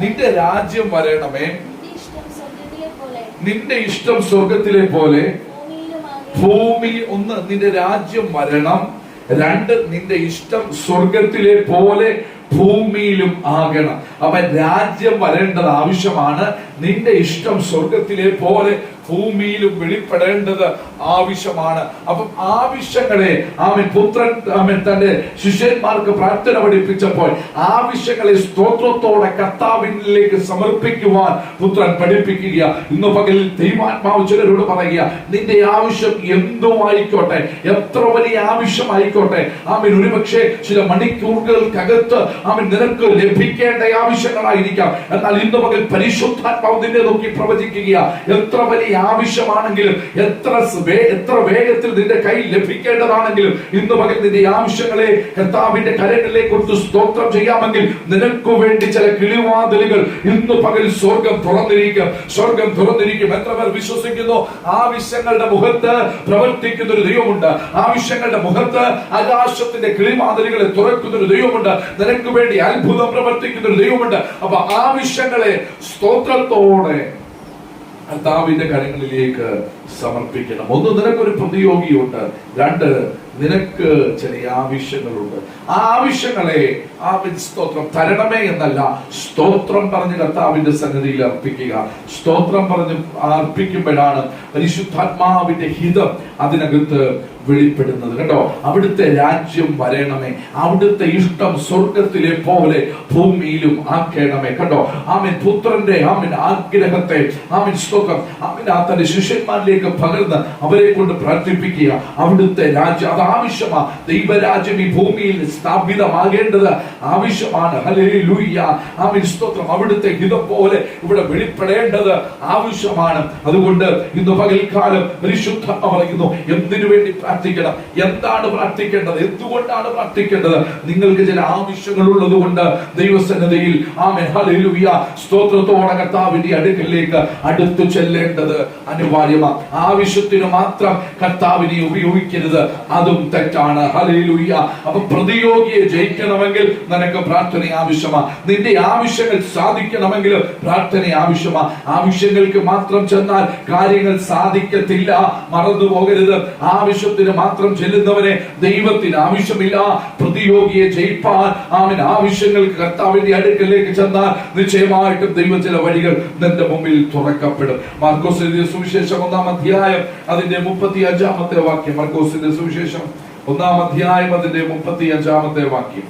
നിന്റെ രാജ്യം വരണമേ, നിന്റെ ഇഷ്ടം സ്വർഗത്തിലെ പോലെ ഭൂമിയിൽ. ഒന്ന്, നിന്റെ രാജ്യം വരണം. രണ്ട്, നിന്റെ ഇഷ്ടം സ്വർഗത്തിലെ പോലെ ഭൂമിയിലും ആകണം. അവൻ രാജ്യം വരേണ്ടത് ആവശ്യമാണ്. നിന്റെ ഇഷ്ടം സ്വർഗത്തിലെ പോലെ ഭൂമിയിലും വെളിപ്പെടേണ്ടത് ആവശ്യമാണ്. അപ്പം ആവശ്യങ്ങളെ അവൻ പുത്രൻ അവൻ തന്റെ ശിഷ്യന്മാർക്ക് പ്രാർത്ഥന പഠിപ്പിച്ചപ്പോൾ ആവശ്യങ്ങളെ സ്തോത്രത്തോടെ കർത്താവിലേക്ക് സമർപ്പിക്കുവാൻ പുത്രൻ പഠിപ്പിക്കുക. ഇന്ന് പകലിൽ ദൈവാത്മാവ് ചിലരോട് പറയുക, നിന്റെ ആവശ്യം എന്തോ ആയിക്കോട്ടെ, എത്ര വലിയ ആവശ്യമായിക്കോട്ടെ, അവൻ ഒരുപക്ഷെ ചില മണിക്കൂറുകൾക്കകത്ത് അവൻ നിനക്ക് ലഭിക്കേണ്ട ആവശ്യങ്ങളായിരിക്കാം. എന്നാൽ ഇന്ന് പകൽ പരിശുദ്ധാത്മാവ് നിന്നെ നോക്കി പ്രവചിക്കുക, എത്ര വലിയ ആവശ്യമാണെങ്കിലും എത്ര വേഗത്തിൽ നിന്റെ കയ്യിൽ ലഭിക്കേണ്ടതാണെങ്കിലും ഇന്ന് പകൽ നിന്റെ ആവശ്യങ്ങളെ കർത്താവിന്റെ കരങ്ങളിലേക്ക് കൊടുത്ത് സ്തോത്രം ചെയ്യാമെങ്കിൽ നിനക്ക് വേണ്ടി ചില കിളിവാതിലുകൾ ഇന്ന് പകൽ സ്വർഗം തുറന്നിരിക്കും. സ്വർഗം തുറന്നിരിക്കും. എത്ര പേർ വിശ്വസിക്കുന്നു? ആവശ്യങ്ങളുടെ മുഖത്ത് പ്രവർത്തിക്കുന്ന ഒരു ദൈവമുണ്ട്. ആവശ്യങ്ങളുടെ മുഖത്ത് ആകാശത്തിന്റെ കിളിവാതിലുകളെ തുറക്കുന്ന ഒരു ദൈവമുണ്ട്. നിനക്ക് വേണ്ടി അത്ഭുതം പ്രവർത്തിക്കുന്ന ഒരു ദൈവമുണ്ട്. അപ്പൊ ആവശ്യങ്ങളെ സ്തോത്രത്തോടെ കർത്താവിന്റെ കരങ്ങളിലേക്ക് സമർപ്പിക്കണം. ഒന്ന്, നിനക്കൊരു പ്രതിയോഗിയുണ്ട്. രണ്ട്, നിനക്ക് ചില ആവശ്യങ്ങളുണ്ട്. ആ ആവശ്യങ്ങളെ സ്തോത്രം തരണമേ എന്നല്ല, സ്തോത്രം പറഞ്ഞ് കർത്താവിന്റെ സന്നിധിയിൽ അർപ്പിക്കുക. സ്തോത്രം പറഞ്ഞ് അർപ്പിക്കുമ്പോഴാണ് പരിശുദ്ധാത്മാവിന്റെ ഹിതം അതിനകത്ത് വെളിപ്പെടുന്നത്. കേട്ടോ, അവിടുത്തെ രാജ്യം വരണമേ, അവിടുത്തെ ഇഷ്ടം സ്വർഗത്തിലെ പോലെ ഭൂമിയിലും ആക്കണമേ. കണ്ടോ, ആമേൻ പുത്രന്റെ ആമേൻ ആഗ്രഹത്തെ ആമേൻ സ്തോത്രം ആമേൻ തന്റെ ശിഷ്യന്മാരിലേക്ക് പകർന്ന് അവരെ കൊണ്ട് പ്രാർത്ഥിപ്പിക്കുക. അവിടുത്തെ രാജ്യം അത് ആവശ്യമാണ്. ദൈവരാജ്യം ഈ ഭൂമിയിൽ സ്ഥാപിതമാകേണ്ടത് ആവശ്യമാണ്. ഹല്ലേലൂയ. ആമേൻ സ്തോത്രം. അവിടുത്തെ ഹിതം പോലെ ഇവിടെ വെളിപ്പെടേണ്ടത് ആവശ്യമാണ്. അതുകൊണ്ട് ഇന്ന് പകൽക്കാലം പരിശുദ്ധാത്മാവ് പറയുന്നു, എന്തിനു വേണ്ടി പ്രാർത്ഥിക്കണം? എന്താണ് പ്രാർത്ഥിക്കേണ്ടത്? എന്തുകൊണ്ടാണ് പ്രാർത്ഥിക്കേണ്ടത്? നിങ്ങൾക്ക് ചില ആവശ്യങ്ങൾ ഉള്ളത് കൊണ്ട് ദൈവസന്നിധിയിൽ ആമേൻ ഹല്ലേലൂയ സ്തോത്രത്തോടെ കർത്താവിന്റെ അടുക്കലേക്ക് അടുത്തു ചെല്ലേണ്ടത് അനിവാര്യമാണ്. ആവശ്യത്തിന് മാത്രം കർത്താവിനെ ഉപയോഗിക്കരുത്, അതും തെറ്റാണ്. ഹല്ലേലൂയ. അപ്പൊ പ്രതിയോഗിയെ ജയിക്കണമെങ്കിൽ നിനക്ക് പ്രാർത്ഥന ആവശ്യമാണ്. നിന്റെ ആവശ്യങ്ങൾ സാധിക്കണമെങ്കിൽ പ്രാർത്ഥന ആവശ്യമാണ്. ആവശ്യങ്ങൾക്ക് മാത്രം ചെന്നാൽ കാര്യങ്ങൾ സാധിക്കത്തില്ല. മറന്നു പോകരുത്. ആവശ്യത്തിന് മാത്രം ചെല്ലുന്നവനെ ദൈവത്തിന് ആവശ്യമില്ല. പ്രതിയോഗിയെ ജയിപ്പാൻ ആമേൻ ആവശ്യങ്ങൾക്ക് കർത്താവിന്റെ അടുക്കലേക്ക് ചെന്നാൽ നിശ്ചയമായിട്ടും ദൈവം ചില വഴികൾ നിന്റെ മുമ്പിൽ തുറക്കപ്പെടും. മാർക്കോസിന്റെ സുവിശേഷം 1-ാം അധ്യായം അതിന്റെ 35-ാമത്തെ വാക്യം. മാർക്കോസിന്റെ സുവിശേഷം 1-ാം അധ്യായം അതിന്റെ 35-ാമത്തെ വാക്യം.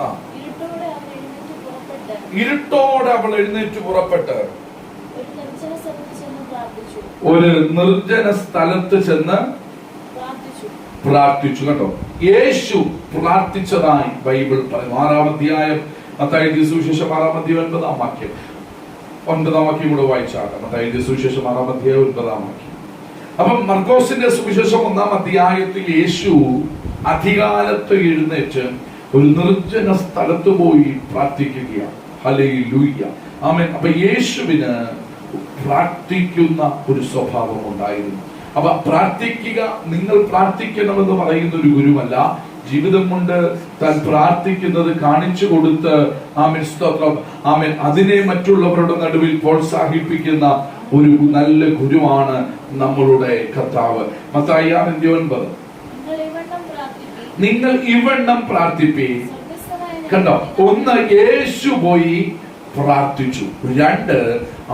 ആ, ഇരുട്ടോടെ അവൻ എഴുന്നേറ്റ് പുറപ്പെട്ട് ഇരുട്ടോടെ അവൾ എഴുന്നേറ്റ് പുറപ്പെട്ട് ഒരു നിർജ്ജന സ്ഥലത്ത് ചെന്ന് പ്രാർത്ഥിച്ചു. ഒരു നിർജ്ജന സ്ഥലത്ത് ചെന്ന് പ്രാർത്ഥിച്ചു. കണ്ടോ, യേശു പ്രാർത്ഥിച്ചതായി ബൈബിൾ പറയുന്നു. 6-ാം അധ്യായം മത്തായി എഴുതിയ സുവിശേഷം 6-ാം അധ്യായം 9-ാം വാക്യം. 9-ാം വാക്യം കൂടെ വായിച്ചാകാം. മത്തായി എഴുതിയ സുവിശേഷം 6-ാം അധ്യായം 9-ാം വാക്യം. അപ്പം മർക്കോസിന്റെ സുവിശേഷം 1-ാം അധ്യായത്തിൽ യേശു അധികാലത്ത് എഴുന്നേറ്റ് ഒരു നിർജ്ജന സ്ഥലത്ത് പോയി പ്രാർത്ഥിക്കുകയാണ്. ഹല്ലേലൂയ, ആമേൻ. അപ്പൊ യേശുവിന് പ്രാർത്ഥിക്കുന്ന ഒരു സ്വഭാവം ഉണ്ടായിരുന്നു. അപ്പൊ പ്രാർത്ഥിക്കുക, നിങ്ങൾ പ്രാർത്ഥിക്കണമെന്ന് പറയുന്ന ഒരു ഗുരുവല്ല, ജീവിതം കൊണ്ട് താൻ പ്രാർത്ഥിക്കുന്നത് കാണിച്ചു കൊടുത്ത് ആമേൻ, സ്തോത്രം, ആമേൻ, അതിനെ മറ്റുള്ളവരുടെ നടുവിൽ പ്രോത്സാഹിപ്പിക്കുന്ന ഒരു നല്ല ഗുരുവാണ് നമ്മളുടെ കർത്താവ്. മത്തായി 6:9 നിങ്ങൾ ഇവണ്ണം പ്രാർത്ഥിപ്പീൻ. കണ്ടോ, ഒന്ന് യേശു പോയി പ്രാർത്ഥിച്ചു, 2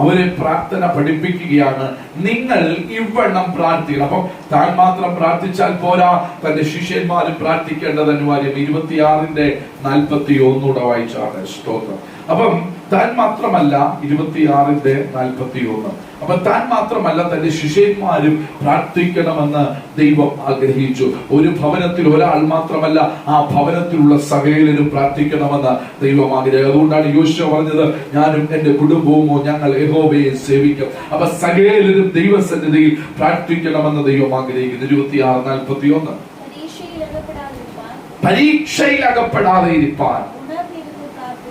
അവരെ പ്രാർത്ഥന പഠിപ്പിക്കുകയാണ്. നിങ്ങൾ ഇവണ്ണം പ്രാർത്ഥിക്കണം. അപ്പം താൻ മാത്രം പ്രാർത്ഥിച്ചാൽ പോരാ, തന്റെ ശിഷ്യന്മാരും പ്രാർത്ഥിക്കേണ്ടത് അനിവാര്യം. 26:41 വായിച്ചാണ്. സ്തോത്രം. അപ്പം താൻ മാത്രമല്ല, 26:41, അപ്പൊ താൻ മാത്രമല്ല തന്റെ ശിഷ്യന്മാരും പ്രാർത്ഥിക്കണമെന്ന് ദൈവം ആഗ്രഹിച്ചു. ഒരു ഭവനത്തിൽ ഒരാൾ മാത്രമല്ല, ആ ഭവനത്തിലുള്ള സകലരും പ്രാർത്ഥിക്കണമെന്ന് ദൈവം ആഗ്രഹിച്ചു. അതുകൊണ്ടാണ് യോശുവ പറഞ്ഞത്, ഞാനും എന്റെ കുടുംബവുമോ ഞങ്ങൾ യഹോവയെ സേവിക്കും. അപ്പൊ സകലരും ദൈവസന്നിധിയിൽ പ്രാർത്ഥിക്കണമെന്ന് ദൈവം ആഗ്രഹിക്കുന്നു. 26:41 പരീക്ഷയിൽ അകപ്പെടാതെ ഇരിപ്പാൻ.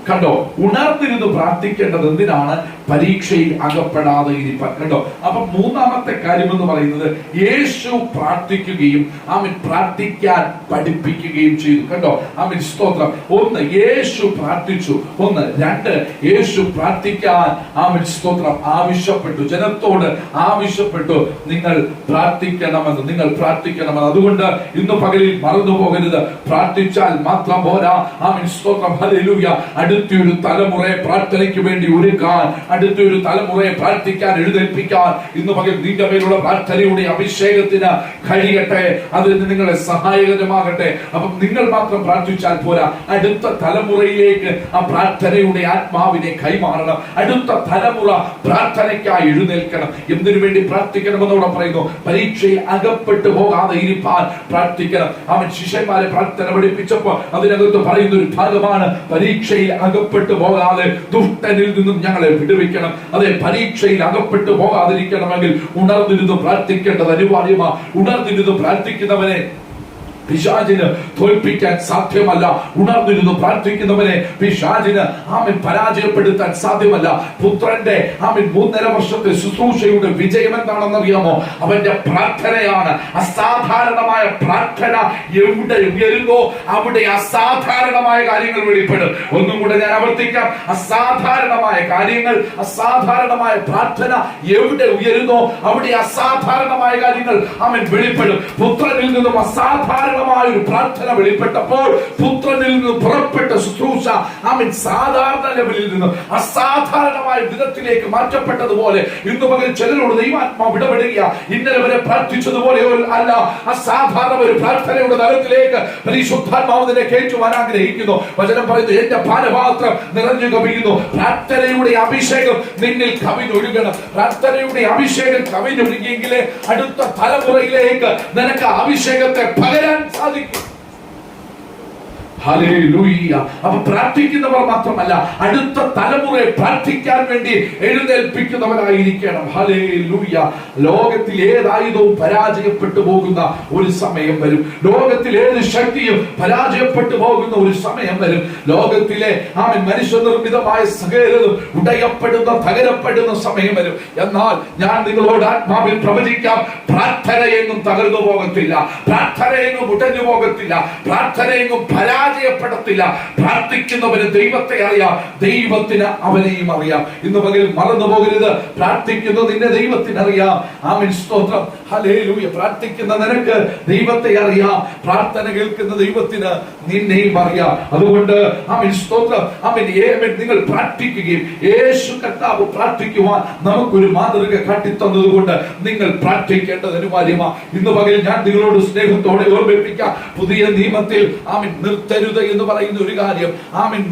കണ്ടോ, ഉണർന്നിരുന്ന് പ്രാർത്ഥിക്കേണ്ടത് എന്തിനാണ്? പരീക്ഷയിൽ അകപ്പെടാതെ ഇരിപ്പാൻ. കണ്ടോ, അപ്പൊ 3-ാമത്തെ കാര്യം എന്ന് പറയുന്നത് യേശു പ്രാർത്ഥിക്കുകയും ആമേൻ പ്രാർത്ഥിക്കാൻ പഠിപ്പിക്കുകയും ചെയ്തു. കണ്ടോ, ആമേൻ, സ്തോത്രം. 1 യേശു പ്രാർത്ഥിച്ചു, 2 യേശു പ്രാർത്ഥിക്കാൻ ആമേൻ, സ്തോത്രം, ആവശ്യപ്പെട്ടു. ജനത്തോട് ആവശ്യപ്പെട്ടു, നിങ്ങൾ പ്രാർത്ഥിക്കണമെന്ന്, നിങ്ങൾ പ്രാർത്ഥിക്കണമെന്ന്. അതുകൊണ്ട് ഇന്ന് പകലിൽ മറന്നു പോകരുത്, പ്രാർത്ഥിച്ചാൽ മാത്രം പോരാ. ആമേൻ, സ്തോത്രം, ഹല്ലേലൂയ. അടുത്തൊരു തലമുറയെ പ്രാർത്ഥനയ്ക്ക് വേണ്ടി ഒരുക്കാൻ, അടുത്തൊരു തലമുറയെ പ്രാർത്ഥിക്കാൻ എഴുന്നേൽപ്പിക്കാൻ ഇന്ന് പകൽ നിന്റെ മേലുള്ള പ്രാർത്ഥനയുടെ അഭിഷേകത്തിന് കഴിയട്ടെ. അതിന് നിങ്ങളെ സഹായകരമാകട്ടെ. അപ്പം നിങ്ങൾ മാത്രം പ്രാർത്ഥിച്ചാൽ പോരാ, അടുത്ത തലമുറയിലേക്ക് ആ പ്രാർത്ഥനയുടെ ആത്മാവിനെ കൈമാറണം. അടുത്ത തലമുറ പ്രാർത്ഥനയ്ക്കായി എഴുന്നേൽക്കണം. എന്തിനു വേണ്ടി പ്രാർത്ഥിക്കണമെന്നോടെ പറയുന്നു? പരീക്ഷയിൽ അകപ്പെട്ടു പോകാതെ ഇരിപ്പാൻ പ്രാർത്ഥിക്കണം. അവൻ ശിഷ്യന്മാരെ പ്രാർത്ഥന പഠിപ്പിച്ചപ്പോൾ അതിനകത്ത് പറയുന്ന ഒരു ഭാഗമാണ്, പരീക്ഷയിൽ അകപ്പെട്ടു പോകാതെ ദുഷ്ടനിൽ നിന്നും ഞങ്ങളെ വിടുവിക്കണം. അതെ, പരീക്ഷയിൽ അകപ്പെട്ടു പോകാതിരിക്കണമെങ്കിൽ ഉണർന്നിരുന്ന് പ്രാർത്ഥിക്കേണ്ടത് അനിവാര്യമാണ്. ഉണർന്നിരുന്ന് പ്രാർത്ഥിക്കുന്നവനെ പിശാചിന് തോൽപ്പിക്കാൻ സാധ്യമല്ല. ഉണർന്നിരുന്ന് പ്രാർത്ഥിക്കുന്നവനെ പിശാചിന് ആമേൻ പരാജയപ്പെടുത്താൻ സാധ്യമല്ല. പുത്രന്റെ ആമേൻ 3.5 വർഷത്തെ ശുശ്രൂഷയുടെ വിജയം എന്താണെന്നറിയാമോ? അവന്റെ പ്രാർത്ഥനയാണ്. അസാധാരണമായ പ്രാർത്ഥന എവിടെ ഉയരുന്നോ അവിടെ അസാധാരണമായ കാര്യങ്ങൾ വെളിപ്പെടും. ഒന്നും കൂടെ ഞാൻ ആവർത്തിക്കാം, അസാധാരണമായ കാര്യങ്ങൾ, അസാധാരണമായ പ്രാർത്ഥന എവിടെ ഉയരുന്നോ അവിടെ അസാധാരണമായ കാര്യങ്ങൾ ആമേൻ വെളിപ്പെടും. പുത്രനിൽ നിന്നും അസാധാരണ ഒരു പ്രാർത്ഥന വെളിപ്പെട്ടപ്പോൾ പുത്രനിൽ നിന്ന് പുറപ്പെട്ട ശുശ്രൂഷ ആമേൻ സാധാരണ ലെവലിൽ നിന്ന് അസാധാരണമായ വിധത്തിലേക്ക് മാറ്റപ്പെട്ടതുപോലെ ഇന്ന് പകൽ ചിലരോട് ദൈവാത്മാവ് ഇടപെടുക. ഇന്നലെ വരെ പ്രാർത്ഥിച്ചതുപോലെ അല്ല, അസാധാരണ ഒരു പ്രാർത്ഥനയുടെ തലത്തിലേക്ക് പരിശുദ്ധാത്മാവ് നിന്നെ കയറ്റുവാൻ ആഗ്രഹിക്കുന്നു. വചനം പറയുന്നു, എന്റെ പാനപാത്രം നിറഞ്ഞു കവിയുന്നു. പ്രാർത്ഥനയുടെ അഭിഷേകം നിന്നിൽ കവിഞ്ഞൊഴുകണം. പ്രാർത്ഥനയുടെ അഭിഷേകം കവിഞ്ഞൊഴുകിയെങ്കിലേ അടുത്ത തലമുറയിലേക്ക് നിനക്ക് അഭിഷേകത്തെ പകരാൻ സാധിക്കും. ഹല്ലേലൂയ. അപ്പൊ പ്രാർത്ഥിക്കുന്നവർ മാത്രമല്ല, അടുത്ത തലമുറയെ പ്രാർത്ഥിക്കാൻ വേണ്ടി എഴുന്നേൽപ്പിക്കുന്നവരായിരിക്കണം. ഹല്ലേലൂയ. ലോകത്തിൽ ഏതായുധവും പരാജയപ്പെട്ടു പോകുന്ന ഒരു സമയം വരും. ലോകത്തിൽ ഏത് ശക്തിയും പരാജയപ്പെട്ടു പോകുന്ന ഒരു സമയം വരും. ലോകത്തിലെ ആമേൻ മനുഷ്യനിർമ്മിതമായ സകലതും ഉടയപ്പെടുന്ന, തകരപ്പെടുന്ന സമയം വരും. എന്നാൽ ഞാൻ നിങ്ങളോട് ആത്മാവിൽ പ്രവചിക്കാം, പ്രാർത്ഥനയെങ്ങും തകർന്നു പോകത്തില്ല, പ്രാർത്ഥനയെങ്ങും ഉടഞ്ഞു പോകത്തില്ല, പ്രാർത്ഥനയെങ്ങും പരാജയപ്പെടത്തില്ല. പ്രാർത്ഥിക്കുന്നവന് ദൈവത്തെ അറിയാം, ദൈവത്തിന് അവനെയും അറിയാം. ഇന്ന് പകൽ മറന്നു പോകരുത്, പ്രാർത്ഥിക്കുന്ന നിന്നെ ദൈവത്തിന് അറിയാം. ആമേൻ, സ്തോത്രം, ഹല്ലേലൂയ. പ്രാർത്ഥിക്കുന്ന നിനക്ക് ദൈവത്തെ അറിയാം, പ്രാർത്ഥന കേൾക്കുന്ന ദൈവത്തിന് നിന്നെയും അറിയാം. അതുകൊണ്ട് ആമേൻ സ്തോത്രം. ആമേൻ നിങ്ങൾ പ്രാർത്ഥിക്കുകയും യേശു കർത്താവ് പ്രാർത്ഥിക്കുവാൻ നമുക്കൊരു മാതൃക കാട്ടിത്തന്നതുകൊണ്ട് നിങ്ങൾ പ്രാർത്ഥിക്കേണ്ടത് അനിവാര്യമാണ്. ഇന്ന് പകൽ ഞാൻ നിങ്ങളോട് സ്നേഹത്തോടെ ഓർമ്മിപ്പിക്കാം, പുതിയ നിയമത്തിൽ ആമേൻ നിർത്തരുത് എന്ന് പറയുന്ന ഒരു കാര്യം, ആമേൻ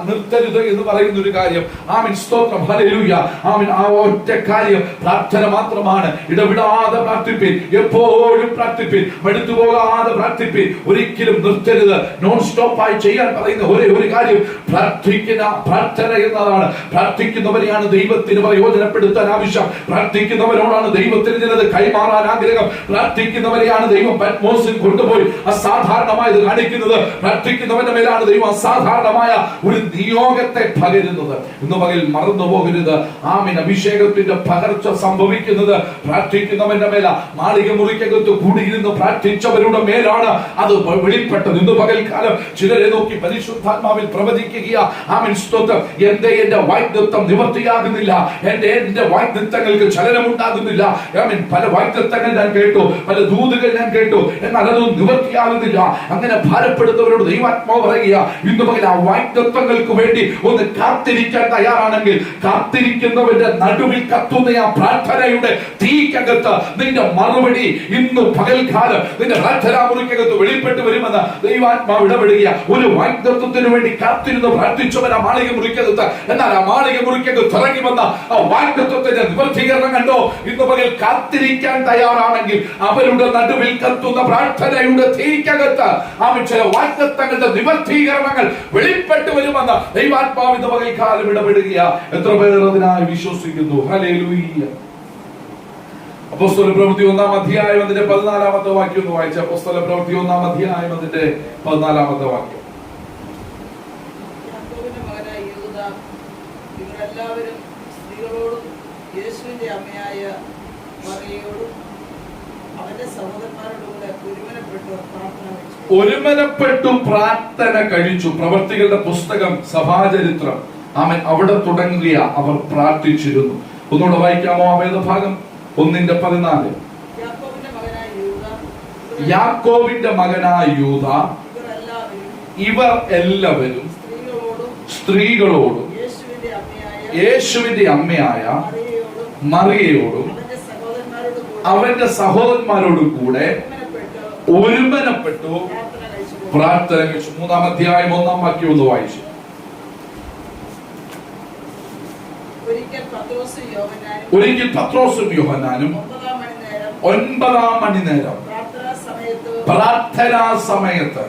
നിർത്തരുത് എന്ന് പറയുന്ന ഒരു കാര്യം, ആമേൻ സ്തോത്രം ഹല്ലേലൂയ. ആമേൻ ആ ഒറ്റ കാര്യം പ്രാർത്ഥന മാത്രമാണ്. ഇടവിടാതെ പ്രാർത്ഥിപ്പിൻ, എപ്പോഴും പ്രാർത്ഥിപ്പിൻ, മടുത്തു പോകാതെ പ്രാർത്ഥിപ്പിൻ, ഒരിക്കലും നിർത്തരുത്. നോൺ സ്റ്റോപ്പായി ചെയ്യാൻ പറയുന്ന ഒരേ ഒരു കാര്യം പ്രാർത്ഥന എന്നതാണ്. പ്രാർത്ഥിക്കുന്നവരെയാണ് ദൈവത്തിന് പ്രയോജനപ്പെടുത്താൻ ആവശ്യം. പ്രാർത്ഥിക്കുന്നവരോടാണ് ദൈവത്തിന് ചിലത് കൈമാറാൻ ആഗ്രഹം. പ്രാർത്ഥിക്കുന്നവരെയാണ് ദൈവം പത്മോസിൽ കൊണ്ടുപോയി അസാധാരണമായത് കാണിക്കുന്നത്. പ്രാർത്ഥിക്കുന്നവന്റെ മേലാണ് ദൈവം അസാധാരണമായ ഒരു നിയോഗത്തെ പകരുന്നത്. ഇന്ന് പകൽ മറന്നു പോകരുത്. ആമേൻ. അഭിഷേകത്തിന്റെ പകർച്ച സംഭവിക്കുന്നത് പ്രാർത്ഥിക്കുന്നവന്റെ മേല. മാളിക മുറിക്കകത്ത് കൂടിയിരുന്ന് പ്രാർത്ഥിച്ചവരുടെ മേലാണ് അത് വെളിപ്പെട്ടത്. ഇന്ന് പകൽക്കാലം ചിലരെ നോക്കി പരിശുദ്ധാത്മാവിൽ പ്രവചിക്കുക, ആമേൻ സ്തോത്രം, എന്റെ വാഗ്ദത്തം നിവർത്തിയാകുന്നില്ല, എന്റെ വാഗ്ദത്തങ്ങൾക്ക് ചലനമുണ്ടാകുന്നില്ല. ആമേൻ. പല വാഗ്ദത്തങ്ങൾ ഞാൻ കേട്ടു, പല ദൂതുകൾ ഞാൻ കേട്ടു, എന്നാൽ അതൊന്നും നിവർത്തിയാകുന്നില്ല. അങ്ങനെ ഭാരപ്പെടുന്നവരോട് ദൈവാത്മാവ് പറയുക, ഇന്ന് പകൽ ആ വാഗ്ദത്തങ്ങൾക്ക് വേണ്ടി ഒന്ന് കാത്തിരിക്കാൻ തയ്യാറാണെങ്കിൽ, കാത്തിരിക്കുന്നവന്റെ നടുവിൽ കത്തുന്ന ആ പ്രാർത്ഥനയുടെ തീക്കകത്ത് നിന്റെ മറുപടി ഇന്ന് പകൽക്കാലം നിന്റെ പ്രാർത്ഥനാമുറിക്കകത്ത് വെളിപ്പെട്ട് വരുമെന്ന് ദൈവാത്മാവ് ഇടപെടുക. ഒരു വാഗ്ദത്തത്തിന് വേണ്ടി കാത്തിരുന്ന് പ്രാർത്ഥിച്ചവൻ ആ മാളിക മുറിക്കകത്ത്, എന്നാൽ ആ മാളിക മുറിക്കകത്ത് ഇറങ്ങി വന്ന ആ വാഗ്ദത്തത്തിന്റെ നിവർത്തീകരണം കണ്ടോ? ഇന്ന് പകൽ കാത്തിരിക്കാൻ തയ്യാറാണെങ്കിൽ അവരുടെ നടുവിൽ കത്തുന്ന പ്രാർത്ഥനയുടെ തീക്കകത്ത് ആമേൻ ചില വാഗ്ദത്തങ്ങളുടെ നിവർത്തീകരണങ്ങൾ വെളിപ്പെട്ട് വരുമെന്ന് ദൈവാത്മാവ് ഇന്ന് പകൽക്കാലം ഇടപെടുക. എത്ര പേർ അതിനായി വിശ്വസിക്കുന്നു? ഹല്ലേലൂയ. അപ്പോസ്തല പ്രവൃത്തി 1-ാം അധ്യായം അതിന്റെ 14-ാമത്തെ വാക്യം ഒന്ന് വായിച്ച. അപ്പോസ്തല പ്രവൃത്തി 1-ാം അധ്യായം അതിന്റെ 14-ാമത്തെ വാക്യം. യാക്കോബിന്റെ മകനായ യൂദാ, ഇവരെല്ലാവരും സ്ത്രീകളോടും യേശുവിന്റെ അമ്മയായ മറിയയോടും അവന്റെ സഹോദരന്മാരോടും കൂടെ ഒരുമനപ്പെട്ടു പ്രാർത്ഥന കഴിച്ചു. പ്രവർത്തികളുടെ പുസ്തകം, സഭാചരിത്രം, ആമേൻ, അവിടെ തുടങ്ങിയ അവർ പ്രാർത്ഥിച്ചിരുന്നു. ഒന്നുകൂടെ വായിക്കാമോ ആ വേദഭാഗം? 1:14. യാക്കോബിന്റെ മകനായ യൂദ ഇവർ എല്ലാവരും സ്ത്രീകളോടും യേശുവിന്റെ അമ്മയായ മറിയയോടും അവന്റെ സഹോദരന്മാരോടും കൂടെ ഒരുമനപ്പെട്ടു പ്രാർത്ഥന കഴിച്ചു. 3-ാം അധ്യായം 1-ാം വാക്യം ഒന്ന് വായിച്ചു. ഒരിക്കൽ പത്രോസും യോഹന്നാനും 9-ാം മണിനേരം പ്രാർത്ഥനാ സമയത്ത്